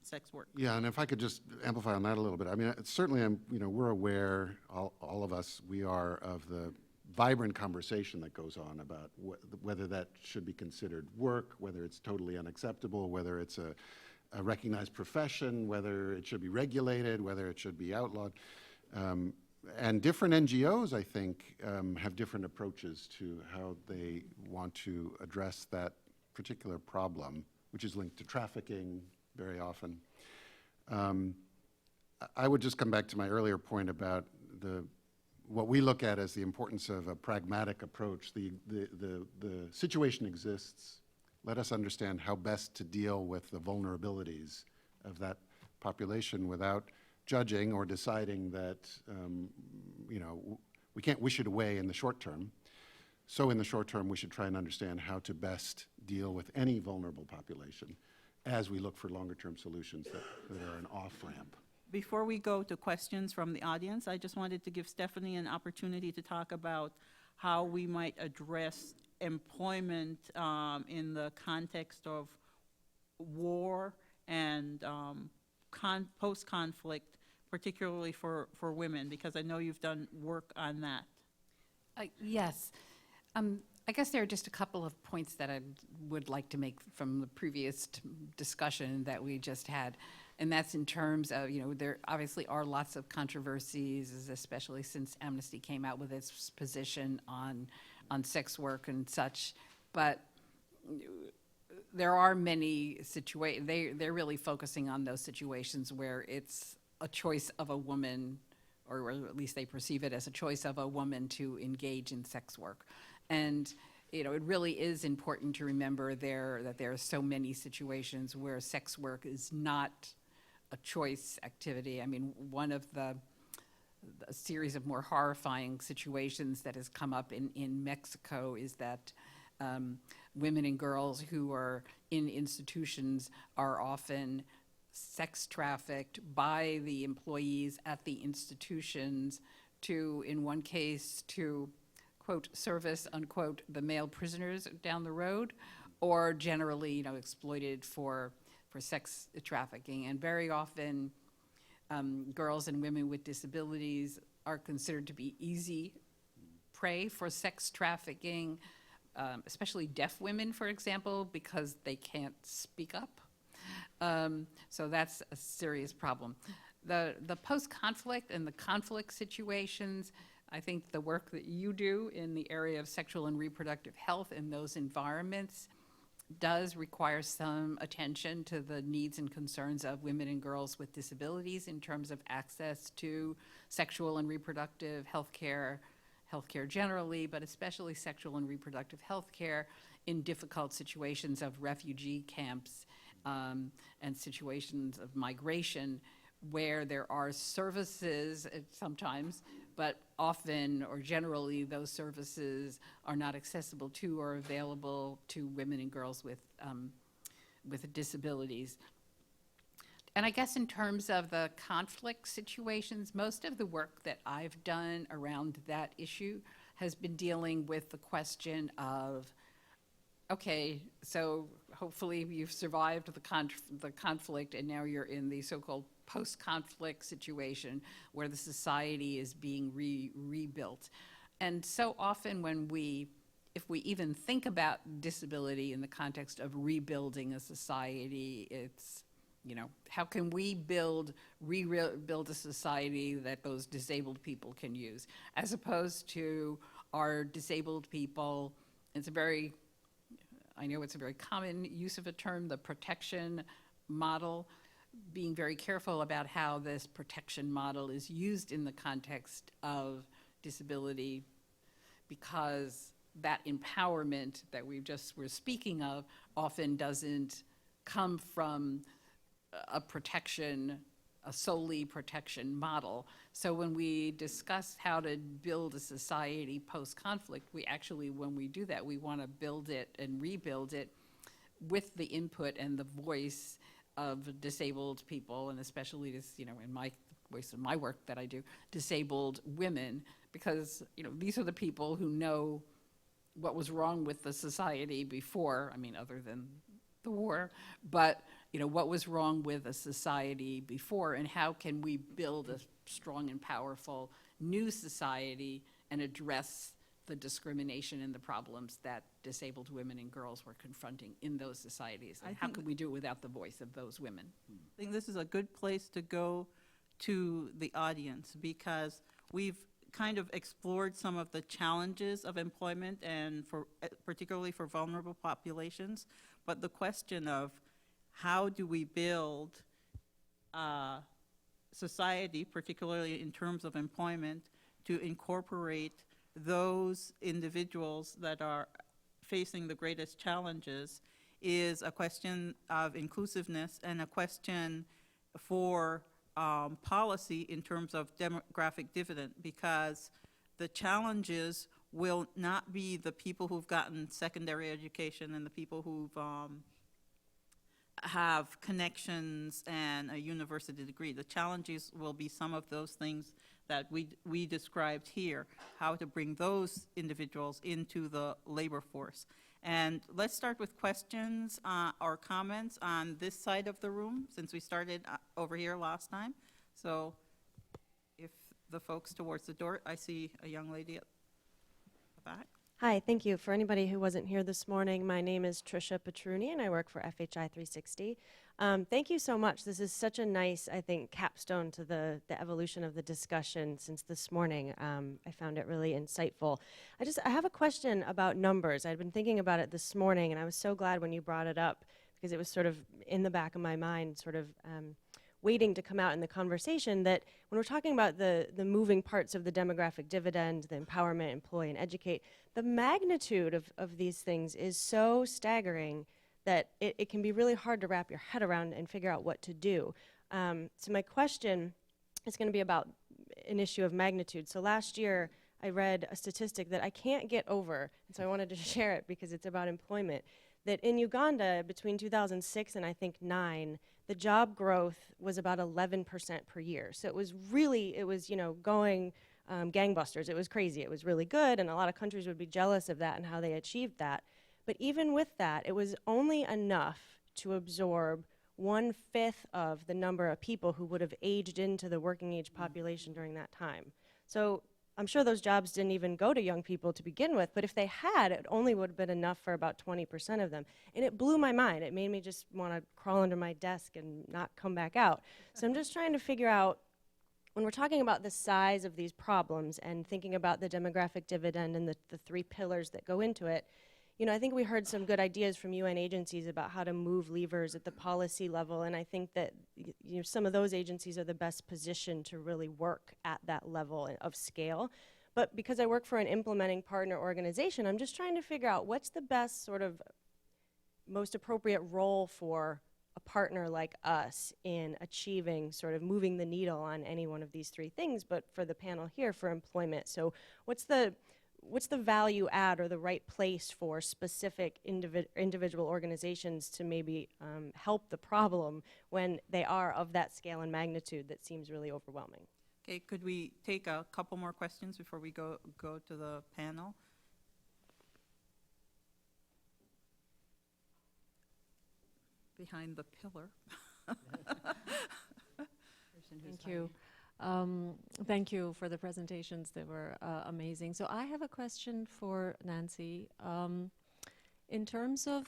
sex work. Yeah, and if I could just amplify on that a little bit. I mean, certainly, we're aware, all of us, we are, of the vibrant conversation that goes on about whether that should be considered work, whether it's totally unacceptable, whether it's a recognized profession, whether it should be regulated, whether it should be outlawed. And different NGOs, I think, have different approaches to how they want to address that particular problem, which is linked to trafficking very often. I would just come back to my earlier point about what we look at as the importance of a pragmatic approach. The situation exists. Let us understand how best to deal with the vulnerabilities of that population without judging or deciding that, we can't wish it away in the short term. So in the short term, we should try and understand how to best deal with any vulnerable population as we look for longer-term solutions that are an off-ramp. Before we go to questions from the audience, I just wanted to give Stephanie an opportunity to talk about how we might address employment in the context of war and post-conflict, particularly for women, because I know you've done work on that. Yes. I guess there are just a couple of points that I would like to make from the previous discussion that we just had. And that's in terms of, there obviously are lots of controversies, especially since Amnesty came out with its position on sex work and such. But there are many situations, they're really focusing on those situations where it's a choice of a woman, or at least they perceive it as a choice of a woman to engage in sex work. And it really is important to remember that there are so many situations where sex work is not a choice activity. I mean, one of the series of more horrifying situations that has come up in Mexico is that women and girls who are in institutions are often sex trafficked by the employees at the institutions to, in one case, to, quote, service, unquote, the male prisoners down the road, or generally, exploited for sex trafficking. And very often, girls and women with disabilities are considered to be easy prey for sex trafficking, especially deaf women, for example, because they can't speak up. So that's a serious problem. The post-conflict and the conflict situations, I think the work that you do in the area of sexual and reproductive health in those environments does require some attention to the needs and concerns of women and girls with disabilities in terms of access to sexual and reproductive health care generally, but especially sexual and reproductive health care in difficult situations of refugee camps and situations of migration where there are services sometimes, but often or generally those services are not accessible to or available to women and girls with disabilities. And I guess in terms of the conflict situations, most of the work that I've done around that issue has been dealing with the question of, okay, so hopefully you've survived the conflict and now you're in the so-called post-conflict situation where the society is being rebuilt. And so often if we even think about disability in the context of rebuilding a society, it's, how can we rebuild a society that those disabled people can use, as opposed to our disabled people. I know it's a very common use of a term, the protection model, being very careful about how this protection model is used in the context of disability, because that empowerment that we just were speaking of often doesn't come from a solely protection model. So when we discuss how to build a society post-conflict, when we do that, we want to build it and rebuild it with the input and the voice of disabled people, and especially in my voice of my work that I do, disabled women, because these are the people who know what was wrong with the society before, other than the war, but what was wrong with a society before, and how can we build a strong and powerful new society and address the discrimination and the problems that disabled women and girls were confronting in those societies. And how could we do it without the voice of those women? I think this is a good place to go to the audience, because we've kind of explored some of the challenges of employment and particularly for vulnerable populations, but the question of how do we build society, particularly in terms of employment, to incorporate those individuals that are facing the greatest challenges, is a question of inclusiveness and a question for policy in terms of demographic dividend, because the challenges will not be the people who've gotten secondary education and the people who've have connections and a university degree. The challenges will be some of those things that we described here, how to bring those individuals into the labor force. And let's start with questions or comments on this side of the room, since we started over here last time. So if the folks towards the door, I see a young lady. Back. Hi, thank you. For anybody who wasn't here this morning, my name is Trisha Petruni, and I work for FHI 360. Thank you so much. This is such a nice, I think, capstone to the evolution of the discussion since this morning. I found it really insightful. I have a question about numbers. I'd been thinking about it this morning, and I was so glad when you brought it up because it was sort of in the back of my mind, sort of waiting to come out in the conversation, that when we're talking about the moving parts of the demographic dividend, the empowerment, employ, and educate, the magnitude of these things is so staggering that it can be really hard to wrap your head around and figure out what to do. So my question is going to be about an issue of magnitude. So last year, I read a statistic that I can't get over, and so I wanted to share it because it's about employment, that in Uganda, between 2006 and I think 2009, the job growth was about 11% per year. So it was going gangbusters. It was crazy. It was really good, and a lot of countries would be jealous of that and how they achieved that. But even with that, it was only enough to absorb 1/5 of the number of people who would have aged into the working age population during that time. So I'm sure those jobs didn't even go to young people to begin with, but if they had, it only would have been enough for about 20% of them. And it blew my mind. It made me just want to crawl under my desk and not come back out. So I'm just trying to figure out, when we're talking about the size of these problems and thinking about the demographic dividend and the three pillars that go into it, I think we heard some good ideas from UN agencies about how to move levers at the policy level, and I think that some of those agencies are the best positioned to really work at that level of scale. But because I work for an implementing partner organization, I'm just trying to figure out what's the best sort of most appropriate role for a partner like us in achieving sort of moving the needle on any one of these three things, but for the panel here, for employment. So what's the value add or the right place for specific individual organizations to maybe help the problem when they are of that scale and magnitude that seems really overwhelming? Okay, could we take a couple more questions before we go to the panel? Behind the pillar. Thank you. Thank you for the presentations. They were amazing. So I have a question for Nancy. In terms of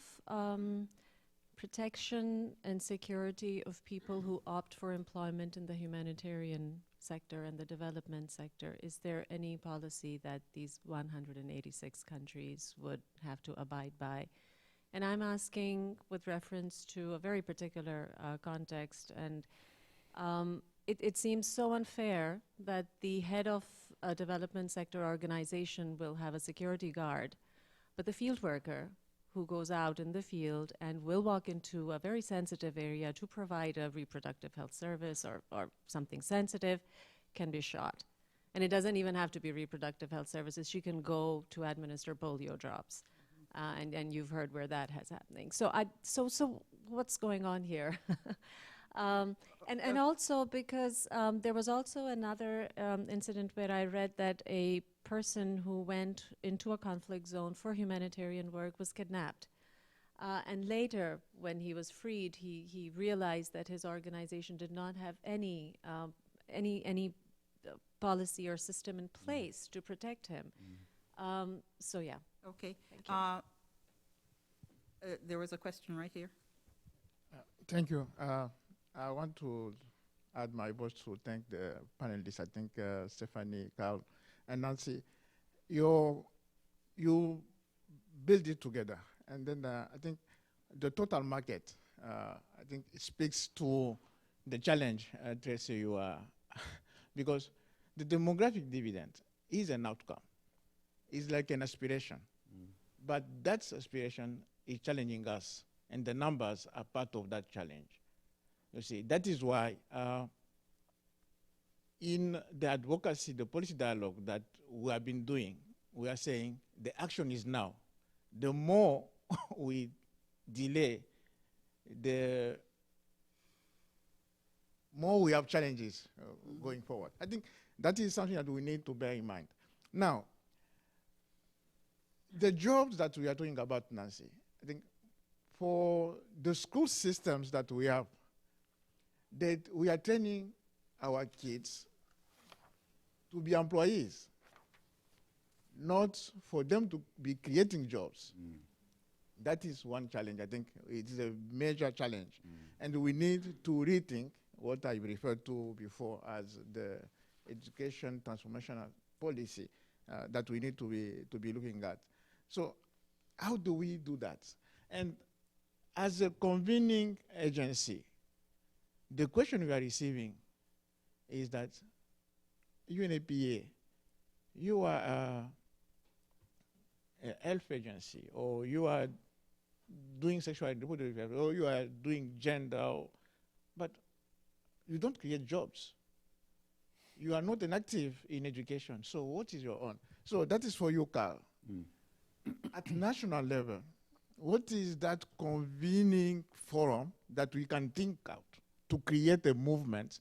protection and security of people who opt for employment in the humanitarian sector and the development sector, is there any policy that these 186 countries would have to abide by? And I'm asking with reference to a very particular context, and it seems so unfair that the head of a development sector organization will have a security guard, but the field worker who goes out in the field and will walk into a very sensitive area to provide a reproductive health service or something sensitive can be shot. And it doesn't even have to be reproductive health services. She can go to administer polio drops. And you've heard where that has happening. So what's going on here? And also because there was also another incident where I read that a person who went into a conflict zone for humanitarian work was kidnapped. And later, when he was freed, he realized that his organization did not have any policy or system in place to protect him. So yeah. Okay. Thank you. There was a question right here. Thank you. I want to add my voice to thank the panelists. I think Stephanie, Carl, and Nancy, you build it together. And then I think the total market, I think it speaks to the challenge, Tracy, you are, because the demographic dividend is an outcome. It's like an aspiration. But that aspiration is challenging us, and the numbers are part of that challenge. You see, that is why in the advocacy, the policy dialogue that we have been doing, we are saying the action is now. The more we delay, the more we have challenges going forward. I think that is something that we need to bear in mind. Now, the jobs that we are talking about, Nancy, I think for the school systems that we have, that we are training our kids to be employees. not for them to be creating jobs. That is one challenge. I think it is a major challenge. And we need to rethink what I referred to before as the education transformational policy that we need to be looking at. So how do we do that? And as a convening agency, the question we are receiving is that UNFPA, you are a health agency, or you are doing sexual and reproductive health, or you are doing gender, but you don't create jobs. You are not an active in education. So what is your own? So that is for you, Carl. At national level, what is that convening forum that we can think out to create a movement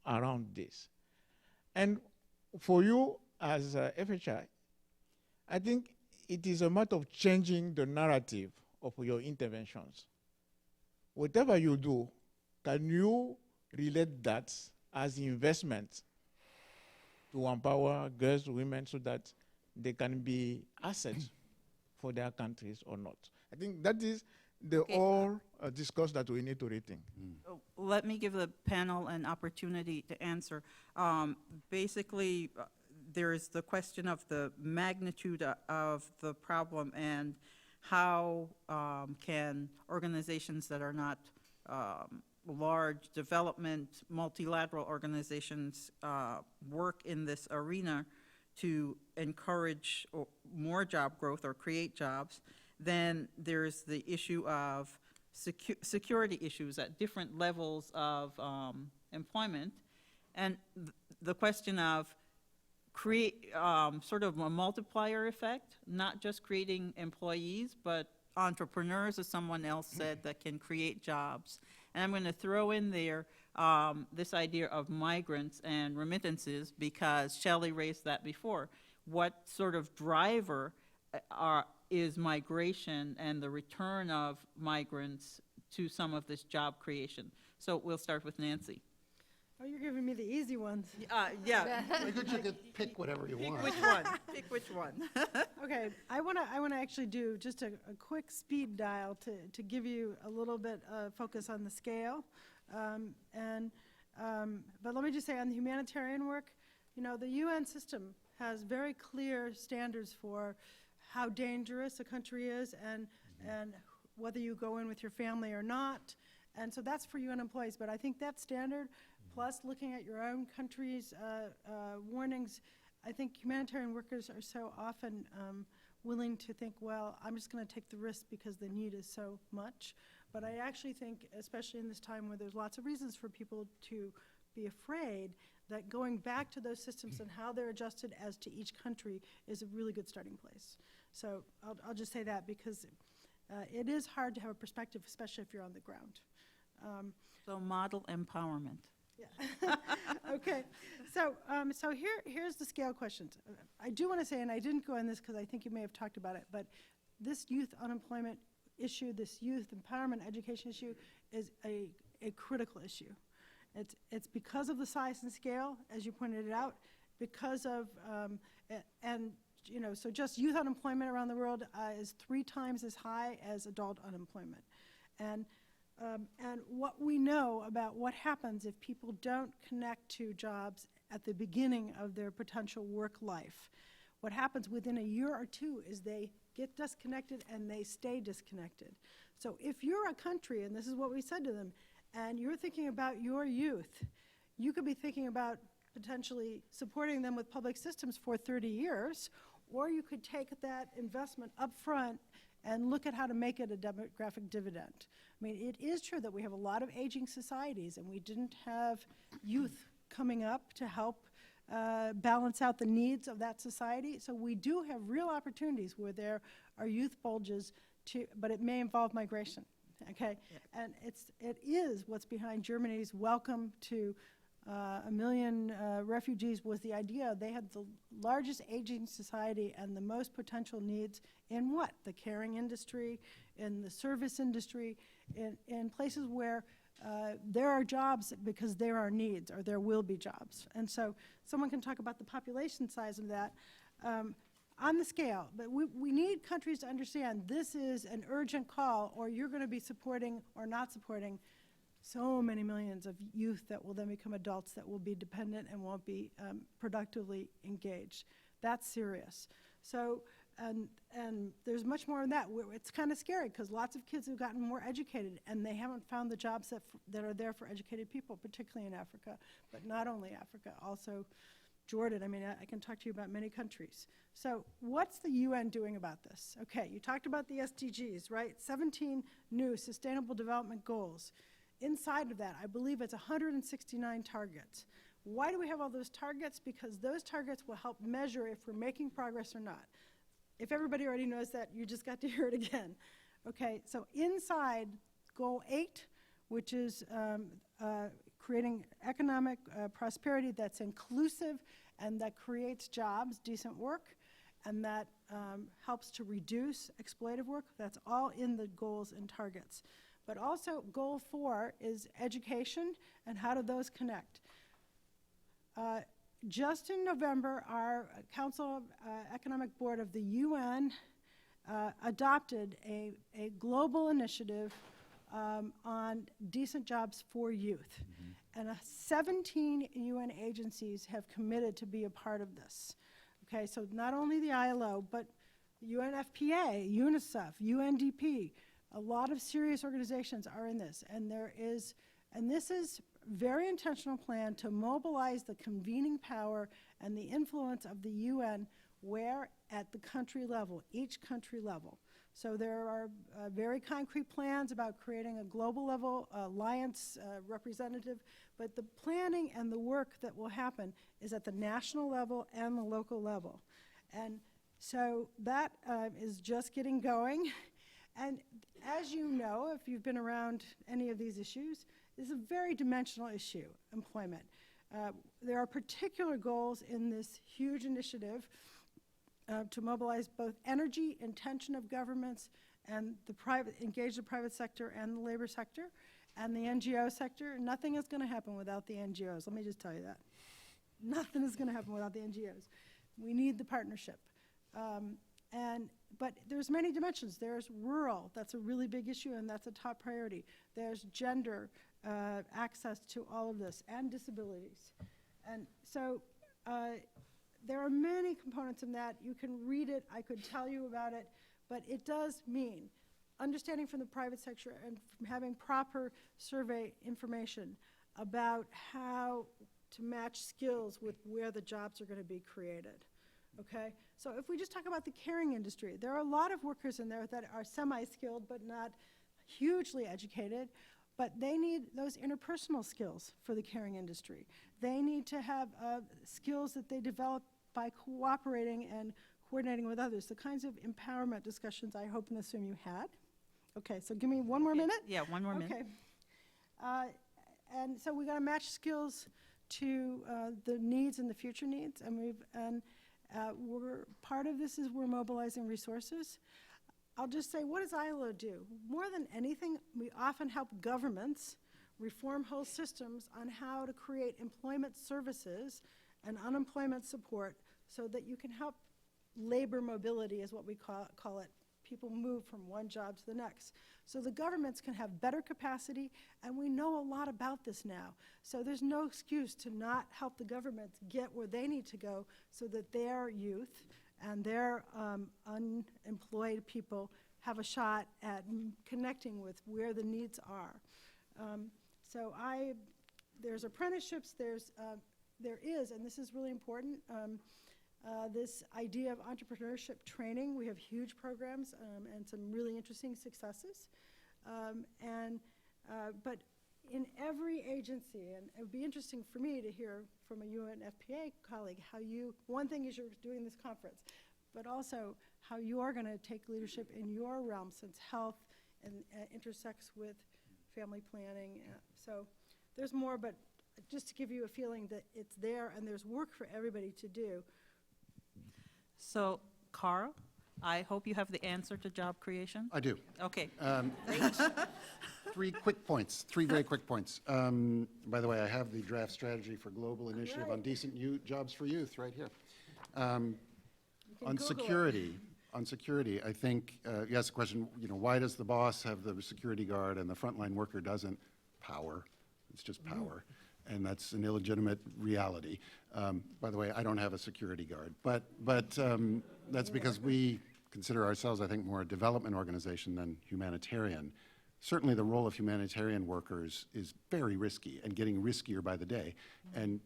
around this? And for you as FHI, I think it is a matter of changing the narrative of your interventions. Whatever you do, can you relate that as investment to empower girls, women, so that they can be assets for their countries or not? I think that is the whole discourse that we need to rethink. Let me give the panel an opportunity to answer. Basically, there is the question of the magnitude of the problem and how can organizations that are not large development, multilateral organizations work in this arena to encourage more job growth or create jobs. Then there's the issue of security issues at different levels of employment, and the question of create sort of a multiplier effect, not just creating employees, but entrepreneurs, as someone else said, that can create jobs. And I'm going to throw in there this idea of migrants and remittances, because Shelley raised that before. What sort of driver is migration and the return of migrants to some of this job creation? So we'll start with Nancy. Oh, you're giving me the easy ones. Yeah. I think you could pick whatever you want. Which one? Pick which one. Okay, I want to actually do just a quick speed dial to give you a little bit of focus on the scale. But let me just say, on the humanitarian work, you know, the UN system has very clear standards for how dangerous a country is and whether you go in with your family or not. And so that's for UN employees. But I think that standard, plus looking at your own country's warnings, I think humanitarian workers are so often willing to think, well, I'm just going to take the risk because the need is so much. But I actually think, especially in this time where there's lots of reasons for people to be afraid, that going back to those systems and how they're adjusted as to each country is a really good starting place. So I'll just say that, because it is hard to have a perspective, especially if you're on the ground. So model empowerment. Yeah. Okay. So here's the scale questions. I do want to say, and I didn't go on this because I think you may have talked about it, but this youth unemployment issue, this youth empowerment education issue, is a critical issue. It's because of the size and scale, as you pointed it out, because of and you know, so just youth unemployment around the world is 3 times as high as adult unemployment, and what we know about what happens if people don't connect to jobs at the beginning of their potential work life. What happens within a year or two is they get disconnected and they stay disconnected. So if you're a country, and this is what we said to them, and you're thinking about your youth, you could be thinking about potentially supporting them with public systems for 30 years, or you could take that investment up front and look at how to make it a demographic dividend. I mean, it is true that we have a lot of aging societies, and we didn't have youth coming up to help balance out the needs of that society. So we do have real opportunities where there are youth bulges, but it may involve migration, okay? Yeah. And it is what's behind Germany's welcome to 1 million refugees, was the idea they had the largest aging society and the most potential needs in what? The caring industry, in the service industry, in places where there are jobs because there are needs, or there will be jobs. And so someone can talk about the population size of that. on the scale, but we need countries to understand this is an urgent call, or you're going to be supporting or not supporting so many millions of youth that will then become adults that will be dependent and won't be productively engaged. That's serious. So, and there's much more in that. It's kind of scary because lots of kids have gotten more educated and they haven't found the jobs that are there for educated people, particularly in Africa, but not only Africa, also Jordan. I mean, I can talk to you about many countries. So what's the UN doing about this? Okay, you talked about the SDGs, right? 17 new Sustainable Development Goals. Inside of that, I believe it's 169 targets. Why do we have all those targets? Because those targets will help measure if we're making progress or not. If everybody already knows that, you just got to hear it again. Okay, so inside Goal 8, which is creating economic prosperity that's inclusive and that creates jobs, decent work, and that helps to reduce exploitative work, that's all in the goals and targets. But also Goal 4 is education, and how do those connect? Just in November, our Council of Economic Board of the UN adopted a global initiative on decent jobs for youth. And 17 UN agencies have committed to be a part of this. Okay, so not only the ILO, but UNFPA, UNICEF, UNDP, a lot of serious organizations are in this. And this is very intentional plan to mobilize the convening power and the influence of the UN where at the country level, each country level. So there are very concrete plans about creating a global level alliance representative, but the planning and the work that will happen is at the national level and the local level. And so that is just getting going. And as you know, if you've been around any of these issues, it's a very dimensional issue, employment. There are particular goals in this huge initiative to mobilize both energy, intention of governments, and engage the private sector and the labor sector and the NGO sector. Nothing is going to happen without the NGOs. Let me just tell you that. Nothing is going to happen without the NGOs. We need the partnership. But there's many dimensions. There's rural, that's a really big issue, and that's a top priority. There's gender, access to all of this, and disabilities. And so there are many components in that. You can read it, I could tell you about it, but it does mean understanding from the private sector and from having proper survey information about how to match skills with where the jobs are going to be created. Okay, so if we just talk about the caring industry, there are a lot of workers in there that are semi-skilled but not hugely educated, but they need those interpersonal skills for the caring industry. They need to have skills that they develop by cooperating and coordinating with others, the kinds of empowerment discussions I hope and assume you had. Okay, so give me one more minute. Yeah, one more minute. Okay. And so we got to match skills to the needs and the future needs, and part of this is we're mobilizing resources. I'll just say, what does ILO do? More than anything, we often help governments reform whole systems on how to create employment services and unemployment support so that you can help labor mobility, is what we call it. People move from one job to the next. So the governments can have better capacity, and we know a lot about this now. So there's no excuse to not help the governments get where they need to go so that their youth and their unemployed people have a shot at connecting with where the needs are. There's apprenticeships, there is, and this is really important, this idea of entrepreneurship training. We have huge programs and some really interesting successes. But in every agency, and it would be interesting for me to hear from a UNFPA colleague how one thing is you're doing this conference, but also how you are going to take leadership in your realm, since health and intersects with family planning. So there's more, but just to give you a feeling that it's there and there's work for everybody to do. So, Carl, I hope you have the answer to job creation. I do. Okay. Three very quick points. By the way, I have the draft strategy for global initiative on decent jobs for youth right here. You On security, I think, you asked the question, why does the boss have the security guard and the frontline worker doesn't? Power. It's just power. And that's an illegitimate reality. By the way, I don't have a security guard, but that's because we consider ourselves, I think, more a development organization than humanitarian. Certainly the role of humanitarian workers is very risky and getting riskier by the day. And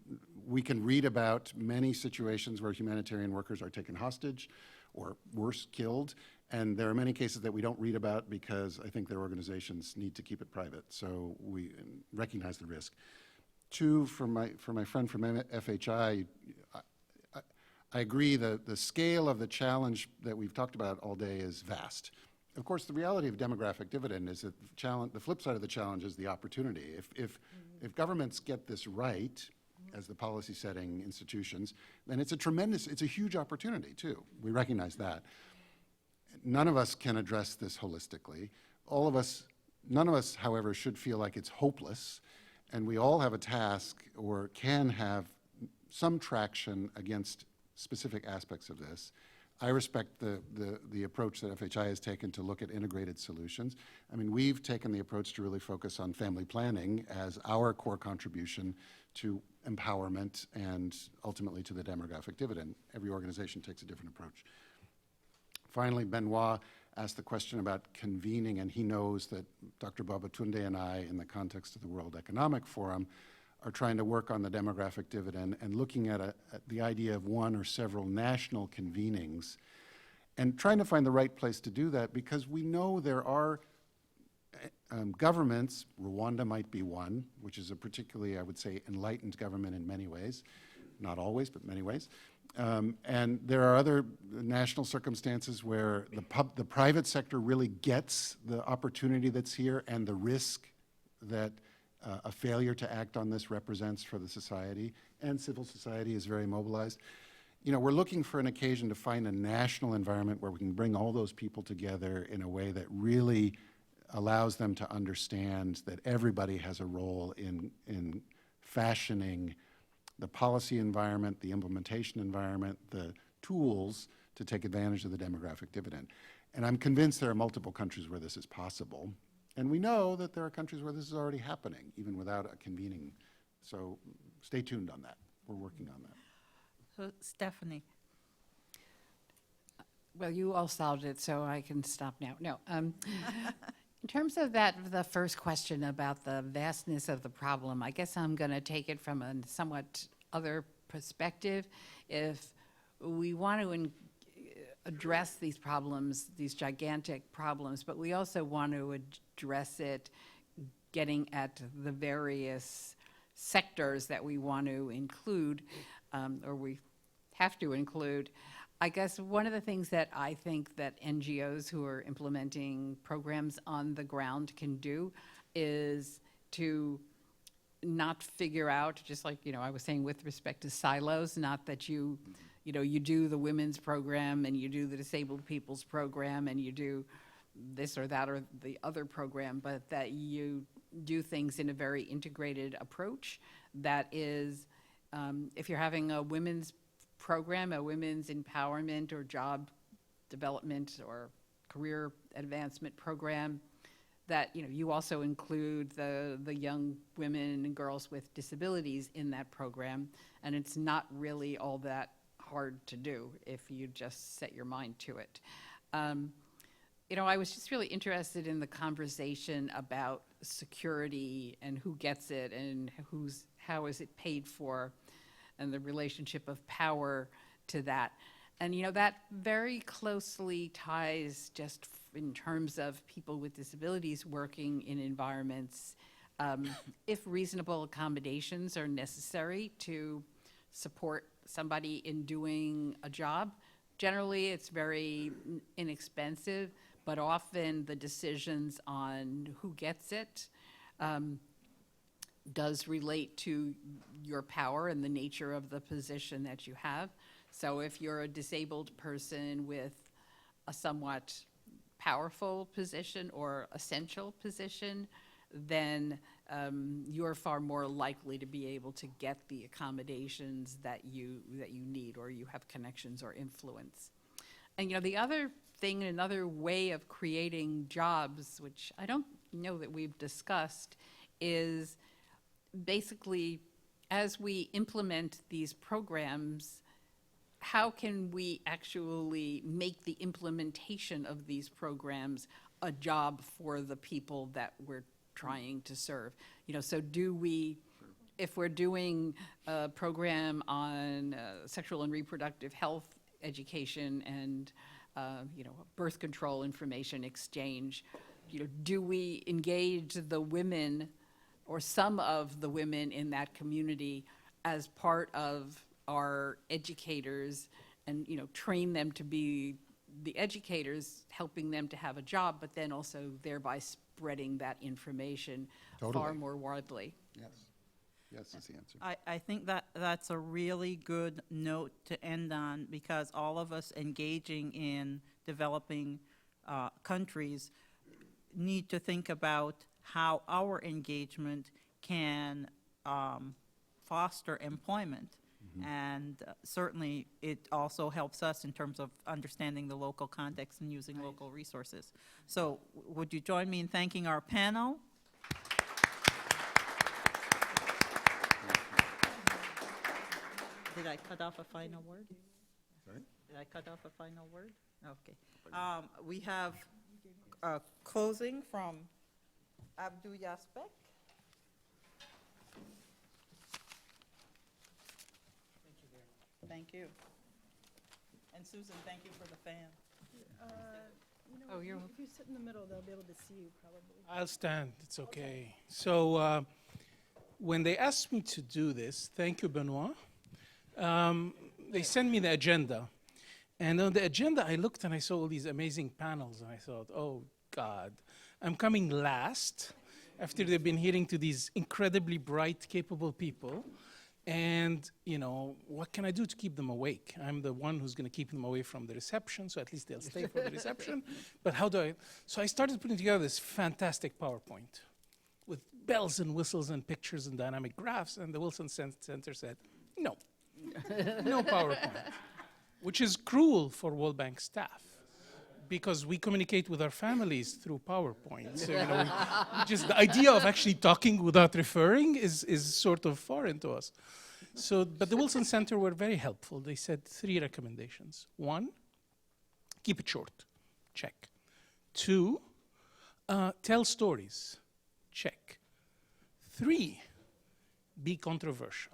we can read about many situations where humanitarian workers are taken hostage or worse, killed. And there are many cases that we don't read about because I think their organizations need to keep it private. So we recognize the risk. Two, for my friend from FHI, I agree that the scale of the challenge that we've talked about all day is vast. Of course, the reality of demographic dividend is that the flip side of the challenge is the opportunity. If governments get this right, as the policy setting institutions, then it's a huge opportunity too. We recognize that. None of us can address this holistically. None of us, however, should feel like it's hopeless, and we all have a task or can have some traction against specific aspects of this. I respect the approach that FHI has taken to look at integrated solutions. I mean, we've taken the approach to really focus on family planning as our core contribution to empowerment and ultimately to the demographic dividend. Every organization takes a different approach. Finally, Benoit asked the question about convening, and he knows that Dr. Babatunde and I, in the context of the World Economic Forum, are trying to work on the demographic dividend and looking at the idea of one or several national convenings and trying to find the right place to do that, because we know there are governments, Rwanda might be one, which is a particularly, I would say, enlightened government in many ways, not always, but many ways. And there are other national circumstances where the private sector really gets the opportunity that's here and the risk that a failure to act on this represents for the society, and civil society is very mobilized. We're looking for an occasion to find a national environment where we can bring all those people together in a way that really allows them to understand that everybody has a role in fashioning the policy environment, the implementation environment, the tools to take advantage of the demographic dividend. And I'm convinced there are multiple countries where this is possible. And we know that there are countries where this is already happening, even without a convening. So stay tuned on that. We're working on that. So, Stephanie. Well, you all solved it, so I can stop now. No. In terms of the first question about the vastness of the problem, I guess I'm going to take it from a somewhat other perspective. If we want to address these problems, these gigantic problems, but we also want to address it getting at the various sectors that we want to include, or we have to include. I guess one of the things that I think that NGOs who are implementing programs on the ground can do is to not figure out, just like, I was saying with respect to silos, not that you do the women's program and you do the disabled people's program and you do this or that or the other program, but that you do things in a very integrated approach that is, if you're having a women's program, a women's empowerment or job development or career advancement program, that you also include the young women and girls with disabilities in that program, and it's not really all that hard to do if you just set your mind to it. I was just really interested in the conversation about security and who gets it and how is it paid for, and the relationship of power to that. And that very closely ties, just in terms of people with disabilities working in environments, if reasonable accommodations are necessary to support somebody in doing a job. Generally, it's very inexpensive, but often the decisions on who gets it does relate to your power and the nature of the position that you have. So if you're a disabled person with a somewhat powerful position or essential position, then you're far more likely to be able to get the accommodations that you need, or you have connections or influence. And, the other thing, another way of creating jobs, which I don't know that we've discussed, is basically as we implement these programs, how can we actually make the implementation of these programs a job for the people that we're trying to serve? So do we, if we're doing a program on sexual and reproductive health education and birth control information exchange, do we engage the women or some of the women in that community as part of our educators and, train them to be the educators, helping them to have a job, but then also thereby spreading that information far Totally. more widely? Yes. Yes is the answer. I think that's a really good note to end on, because all of us engaging in developing countries need to think about how our engagement can foster employment. And certainly, it also helps us in terms of understanding the local context and using local resources. So would you join me in thanking our panel? Did I cut off a final word? Sorry? Did I cut off a final word? Okay. We have a closing from Abdou Yaspek. Thank you. And Susan, thank you for the fan. Oh, you're If you sit in the middle, they'll be able to see you probably. I'll stand, it's okay. So when they asked me to do this, thank you, Benoit, they sent me the agenda. And on the agenda, I looked and I saw all these amazing panels, and I thought, oh, God, I'm coming last after they've been hearing to these incredibly bright, capable people. And, what can I do to keep them awake? I'm the one who's going to keep them away from the reception, so at least they'll stay for the reception. But how do I? So I started putting together this fantastic PowerPoint with bells and whistles and pictures and dynamic graphs, and the Wilson Center said, no, no PowerPoint, which is cruel for World Bank staff, because we communicate with our families through PowerPoint. So, just the idea of actually talking without referring is sort of foreign to us. So, but the Wilson Center were very helpful. They said 3 recommendations. 1, keep it short. Check. 2, tell stories. Check. 3, be controversial.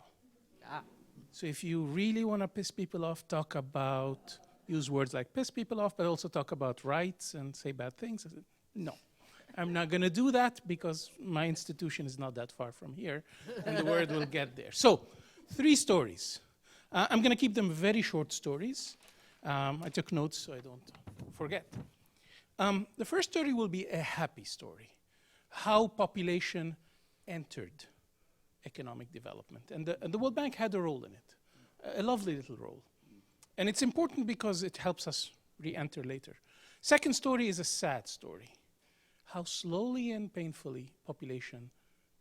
So if you really want to piss people off, talk about, use words like piss people off, but also talk about rights and say bad things. I said, no, I'm not going to do that because my institution is not that far from here, and the word will get there. So 3 stories. I'm going to keep them very short stories. I took notes so I don't forget. The first story will be a happy story, how population entered economic development. And the World Bank had a role in it, a lovely little role. And it's important because it helps us re-enter later. Second story is a sad story, how slowly and painfully population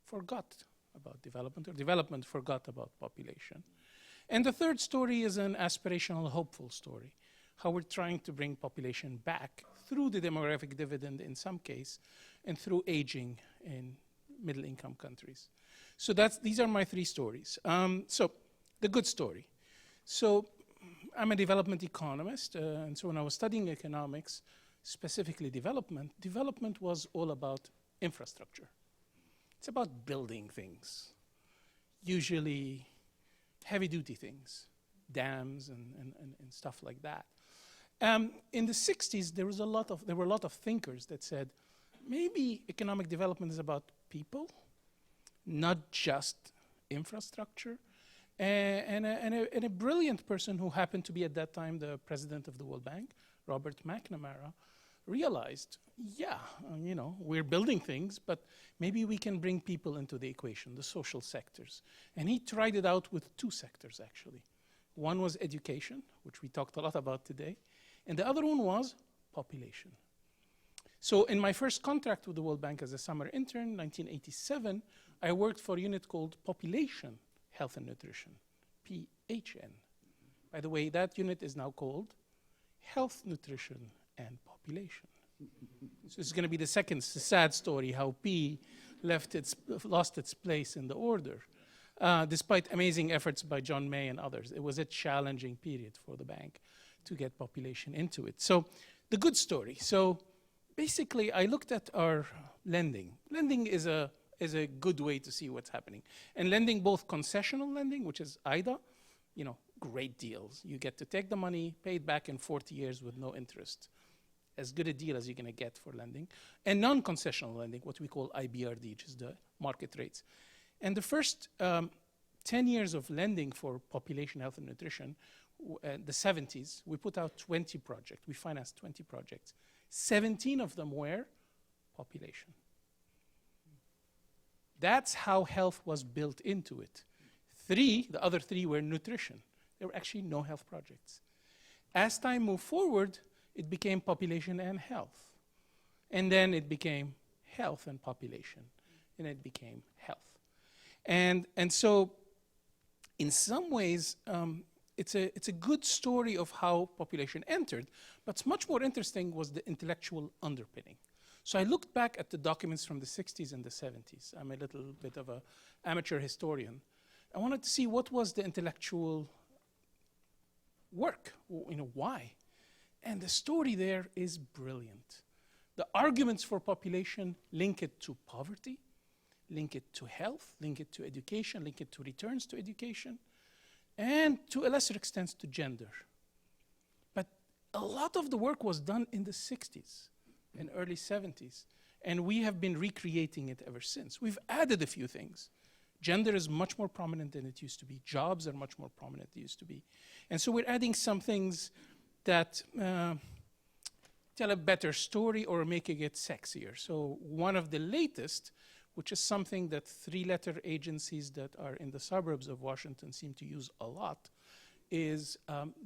forgot about development, or development forgot about population. And the third story is an aspirational, hopeful story, how we're trying to bring population back through the demographic dividend in some case, and through aging in middle-income countries. So these are my 3 stories. So the good story. So I'm a development economist, and so when I was studying economics, specifically development was all about infrastructure. It's about building things, usually heavy-duty things, dams and stuff like that. In the 60s, there were a lot of thinkers that said, maybe economic development is about people, not just infrastructure. And a brilliant person who happened to be at that time the president of the World Bank, Robert McNamara, realized, we're building things, but maybe we can bring people into the equation, the social sectors. And he tried it out with 2 sectors, actually. One was education, which we talked a lot about today, and the other one was population. So in my first contract with the World Bank as a summer intern, 1987, I worked for a unit called Population Health and Nutrition, PHN. By the way, that unit is now called health, nutrition, and population. So this is going to be the second sad story, how P lost its place in the order. Despite amazing efforts by John May and others, it was a challenging period for the bank to get population into it. So the good story. So basically, I looked at our lending. Lending is a good way to see what's happening. And lending, both concessional lending, which is IDA, great deals. You get to take the money, pay it back in 40 years with no interest. As good a deal as you're going to get for lending. And non-concessional lending, what we call IBRD, which is the market rates. And the first 10 years of lending for population health and nutrition, the 70s, we put out 20 projects. We financed 20 projects. 17 of them were population. That's how health was built into it. The other three were nutrition. There were actually no health projects. As time moved forward, it became population and health. And then it became health and population. And it became health. And so, in some ways, it's a good story of how population entered. But much more interesting was the intellectual underpinning. So I looked back at the documents from the 60s and the 70s. I'm a little bit of an amateur historian. I wanted to see what was the intellectual work, why. And the story there is brilliant. The arguments for population link it to poverty, link it to health, link it to education, link it to returns to education, and to a lesser extent to gender. But a lot of the work was done in the 60s and early 70s, and we have been recreating it ever since. We've added a few things. Gender is much more prominent than it used to be. Jobs are much more prominent than it used to be. And so we're adding some things that tell a better story or making it sexier. So one of the latest, which is something that three-letter agencies that are in the suburbs of Washington seem to use a lot, is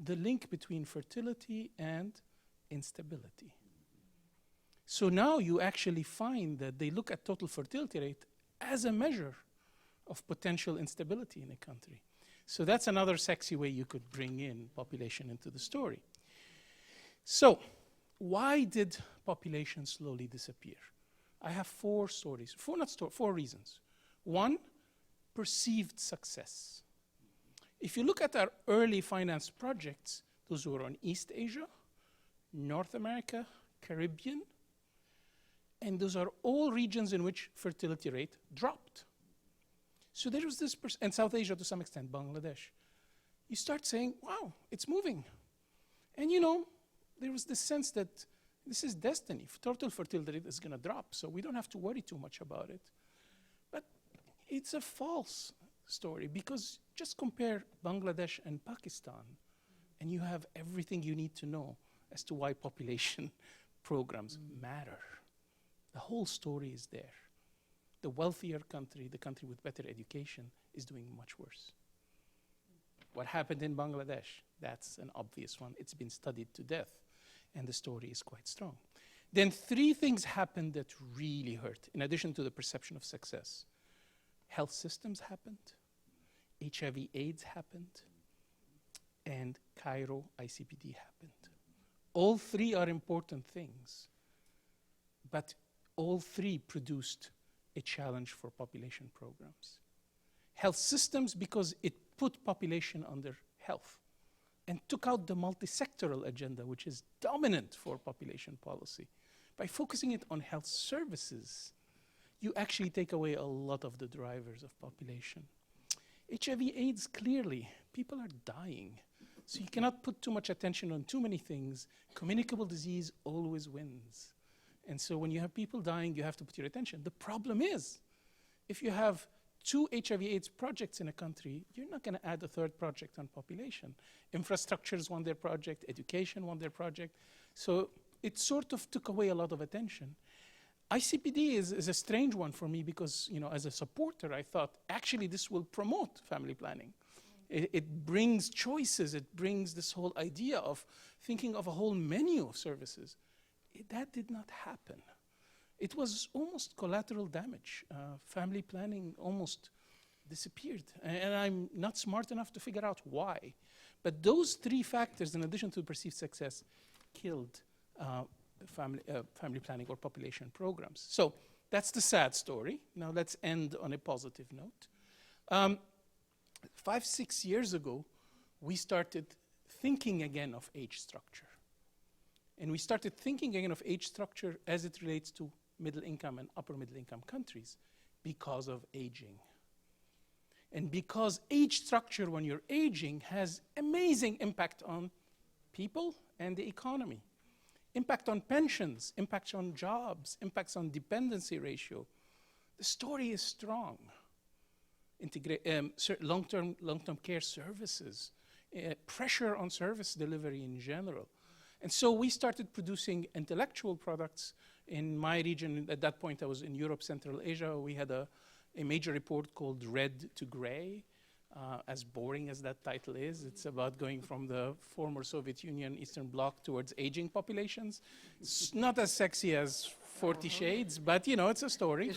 the link between fertility and instability. So now you actually find that they look at total fertility rate as a measure of potential instability in a country. So that's another sexy way you could bring in population into the story. So why did population slowly disappear? I have four reasons. One, perceived success. If you look at our early finance projects, those were on East Asia, North America, Caribbean, and those are all regions in which fertility rate dropped. So there was this, and South Asia to some extent, Bangladesh. You start saying, wow, it's moving. And there was this sense that this is destiny. Total fertility rate is going to drop, so we don't have to worry too much about it. But it's a false story, because just compare Bangladesh and Pakistan, and you have everything you need to know as to why population programs matter. The whole story is there. The wealthier country, the country with better education, is doing much worse. What happened in Bangladesh? That's an obvious one. It's been studied to death, and the story is quite strong. Then three things happened that really hurt, in addition to the perception of success. Health systems happened, HIV/AIDS happened, and Cairo ICPD happened. All three are important things, but all three produced a challenge for population programs. Health systems, because it put population under health and took out the multisectoral agenda, which is dominant for population policy. By focusing it on health services, you actually take away a lot of the drivers of population. HIV/AIDS, clearly, people are dying. So you cannot put too much attention on too many things. Communicable disease always wins. And so when you have people dying, you have to put your attention. The problem is, if you have 2 HIV/AIDS projects in a country, you're not going to add a third project on population. Infrastructures want their project, education want their project. So it sort of took away a lot of attention. ICPD is a strange one for me because, as a supporter, I thought, actually, this will promote family planning. It brings choices. It brings this whole idea of thinking of a whole menu of services. That did not happen. It was almost collateral damage. Family planning almost disappeared. And I'm not smart enough to figure out why. But those three factors, in addition to perceived success, killed family planning or population programs. So that's the sad story. Now let's end on a positive note. 5-6 years ago, we started thinking again of age structure. And we started thinking again of age structure as it relates to middle income and upper middle income countries because of aging. And because age structure, when you're aging, has amazing impact on people and the economy. Impact on pensions, impacts on jobs, impacts on dependency ratio. The story is strong. Long-term care services, pressure on service delivery in general. And so we started producing intellectual products in my region. At that point, I was in Europe, Central Asia. We had a major report called Red to Gray. As boring as that title is, it's about going from the former Soviet Union, Eastern Bloc towards aging populations. It's not as sexy as 40 Shades, but you know, it's a story.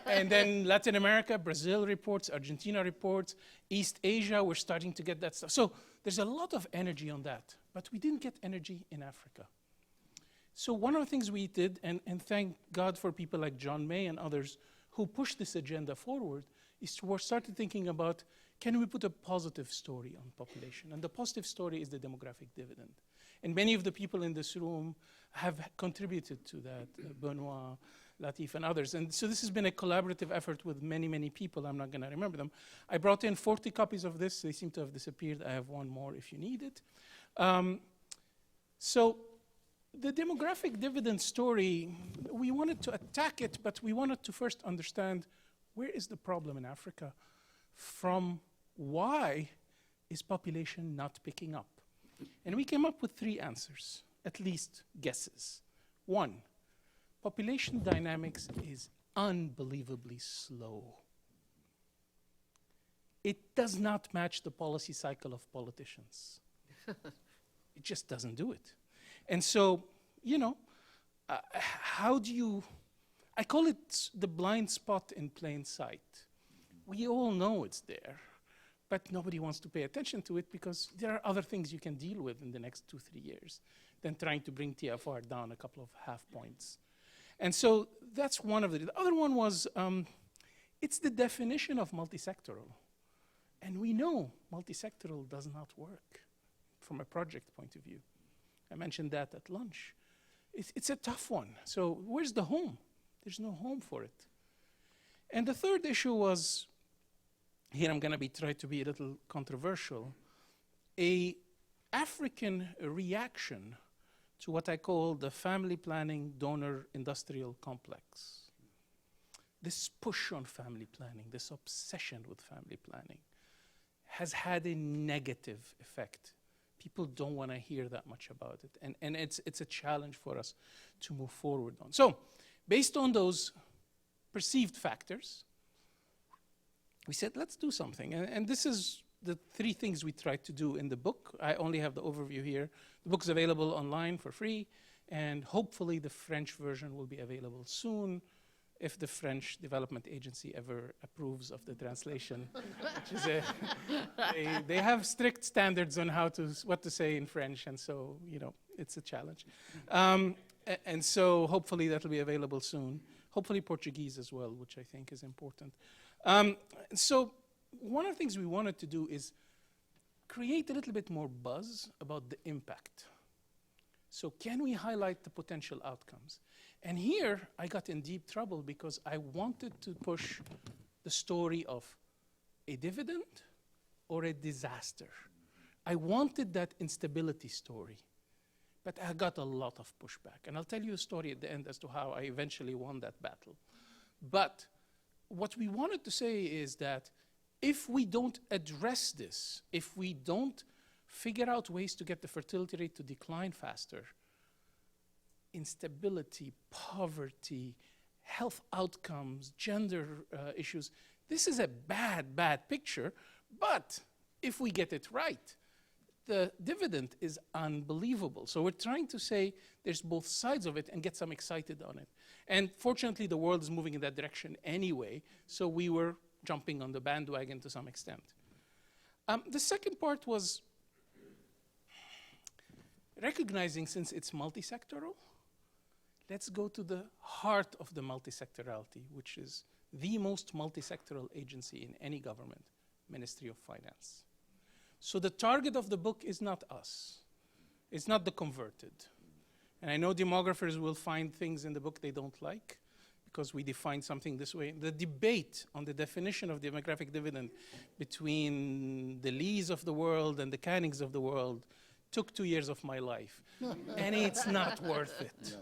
And then Latin America, Brazil reports, Argentina reports, East Asia, we're starting to get that stuff. So there's a lot of energy on that, but we didn't get energy in Africa. So one of the things we did, and thank God for people like John May and others who pushed this agenda forward, is we started thinking about, can we put a positive story on population? And the positive story is the demographic dividend. And many of the people in this room have contributed to that, Benoit, Latif, and others. And so this has been a collaborative effort with many, many people. I'm not going to remember them. I brought in 40 copies of this. They seem to have disappeared. I have one more if you need it. So the demographic dividend story, we wanted to attack it, but we wanted to first understand where is the problem in Africa? From why is population not picking up? And we came up with 3 answers, at least guesses. 1, population dynamics is unbelievably slow. It does not match the policy cycle of politicians. It just doesn't do it. And so, you know, how do you, I call it the blind spot in plain sight. We all know it's there, but nobody wants to pay attention to it because there are other things you can deal with in the next 2-3 years than trying to bring TFR down a couple of half points. And so that's one of the other one was, it's the definition of multisectoral. And we know multisectoral does not work from a project point of view. I mentioned that at lunch. It's a tough one. So where's the home? There's no home for it. And the third issue was, here I'm going to try to be a little controversial, a African reaction to what I call the family planning donor industrial complex. This push on family planning, this obsession with family planning, has had a negative effect. People don't want to hear that much about it. And it's a challenge for us to move forward on. So, based on those perceived factors, we said, let's do something. And this is the 3 things we tried to do in the book. I only have the overview here. The book's available online for free, and hopefully the French version will be available soon if the French Development Agency ever approves of the translation. Which is they have strict standards on what to say in French, and so, you know, it's a challenge. And so hopefully that'll be available soon. Hopefully Portuguese as well, which I think is important. So one of the things we wanted to do is create a little bit more buzz about the impact. So can we highlight the potential outcomes? And here I got in deep trouble because I wanted to push the story of a dividend or a disaster. I wanted that instability story, but I got a lot of pushback. And I'll tell you a story at the end as to how I eventually won that battle. But what we wanted to say is that if we don't address this, if we don't figure out ways to get the fertility rate to decline faster, instability, poverty, health outcomes, gender issues, this is a bad, bad picture. But if we get it right, the dividend is unbelievable. So we're trying to say there's both sides of it and get some excited on it. And fortunately, the world is moving in that direction anyway, so we were jumping on the bandwagon to some extent. The second part was, recognizing since it's multisectoral, let's go to the heart of the multisectorality, which is the most multisectoral agency in any government, Ministry of Finance. So the target of the book is not us. It's not the converted. And I know demographers will find things in the book they don't like because we define something this way. The debate on the definition of demographic dividend between the Lees of the world and the Cannings of the world took 2 years of my life. And it's not worth it. No.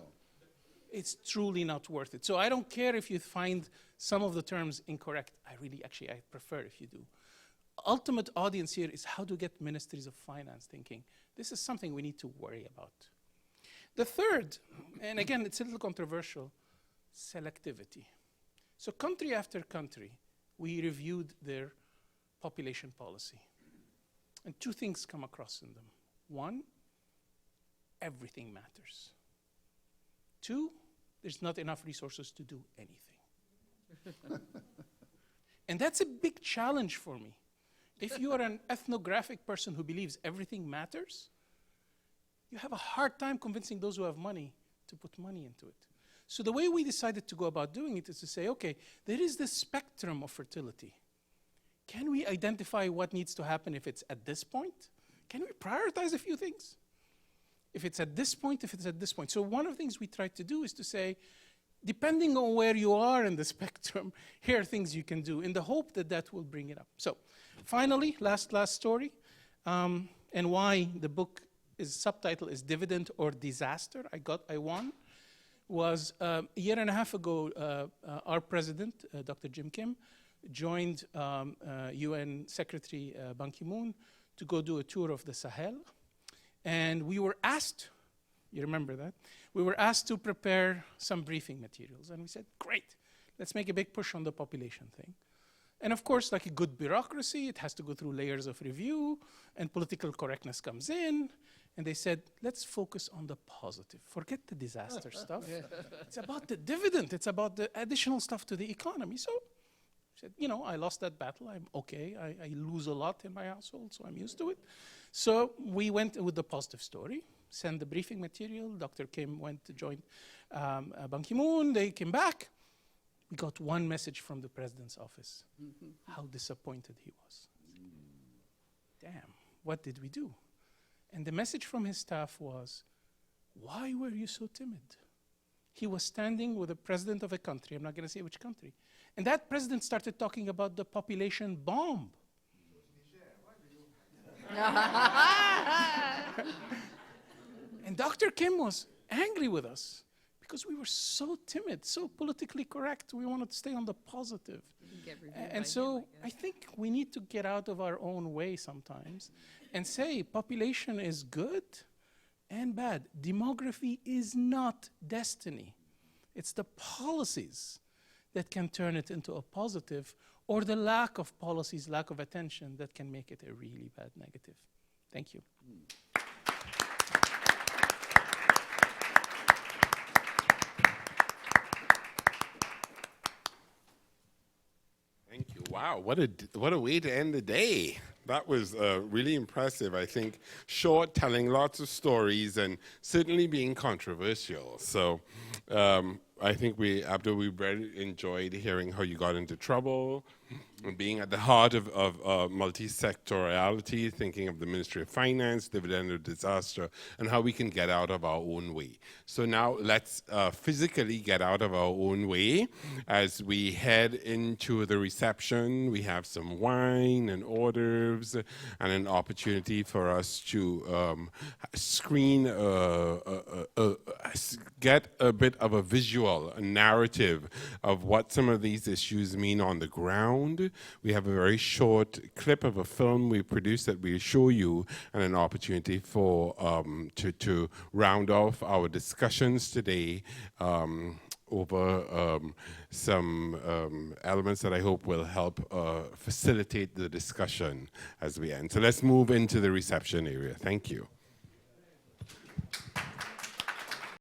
It's truly not worth it. So I don't care if you find some of the terms incorrect. I prefer if you do. Ultimate audience here is how to get ministries of finance thinking. This is something we need to worry about. The third, and again, it's a little controversial, selectivity. So country after country, we reviewed their population policy. And two things come across in them. One, everything matters. Two, there's not enough resources to do anything. And that's a big challenge for me. If you are an ethnographic person who believes everything matters, you have a hard time convincing those who have money to put money into it. So the way we decided to go about doing it is to say, okay, there is this spectrum of fertility. Can we identify what needs to happen if it's at this point? Can we prioritize a few things? If it's at this point, if it's at this point. So one of the things we tried to do is to say, depending on where you are in the spectrum, here are things you can do in the hope that that will bring it up. So finally, last story, and why the book subtitle is Dividend or Disaster, I won, was a year and a half ago, our president, Dr. Jim Kim, joined UN Secretary Ban Ki-moon to go do a tour of the Sahel. And we were asked, you remember that? We were asked to prepare some briefing materials. And we said, great, let's make a big push on the population thing. And of course, like a good bureaucracy, it has to go through layers of review, and political correctness comes in. And they said, let's focus on the positive. Forget the disaster stuff. It's about the dividend. It's about the additional stuff to the economy. So I said, you know, I lost that battle. I'm okay. I lose a lot in my household, so I'm used to it. So we went with the positive story, sent the briefing material. Dr. Kim went to join Ban Ki-moon. They came back. We got one message from the president's office, how disappointed he was. Damn, what did we do? And the message from his staff was, why were you so timid? He was standing with the president of a country, I'm not going to say which country, and that president started talking about the population bomb. And Dr. Kim was angry with us because we were so timid, so politically correct. We wanted to stay on the positive. And so I think we need to get out of our own way sometimes and say population is good and bad. Demography is not destiny. It's the policies that can turn it into a positive, or the lack of policies, lack of attention that can make it a really bad negative. Thank you. Thank you. Wow, what a way to end the day. That was really impressive. I think short, telling lots of stories, and certainly being controversial. So I think Abdul, we very enjoyed hearing how you got into trouble, and being at the heart of multisectorality, thinking of the Ministry of Finance, dividend or disaster, and how we can get out of our own way. So now let's physically get out of our own way as we head into the reception. We have some wine and hors d'oeuvres and an opportunity for us to screen, get a bit of a visual, a narrative of what some of these issues mean on the ground. We have a very short clip of a film we produced that we'll show you, and an opportunity for to round off our discussions today over some elements that I hope will help facilitate the discussion as we end. So let's move into the reception area. Thank you.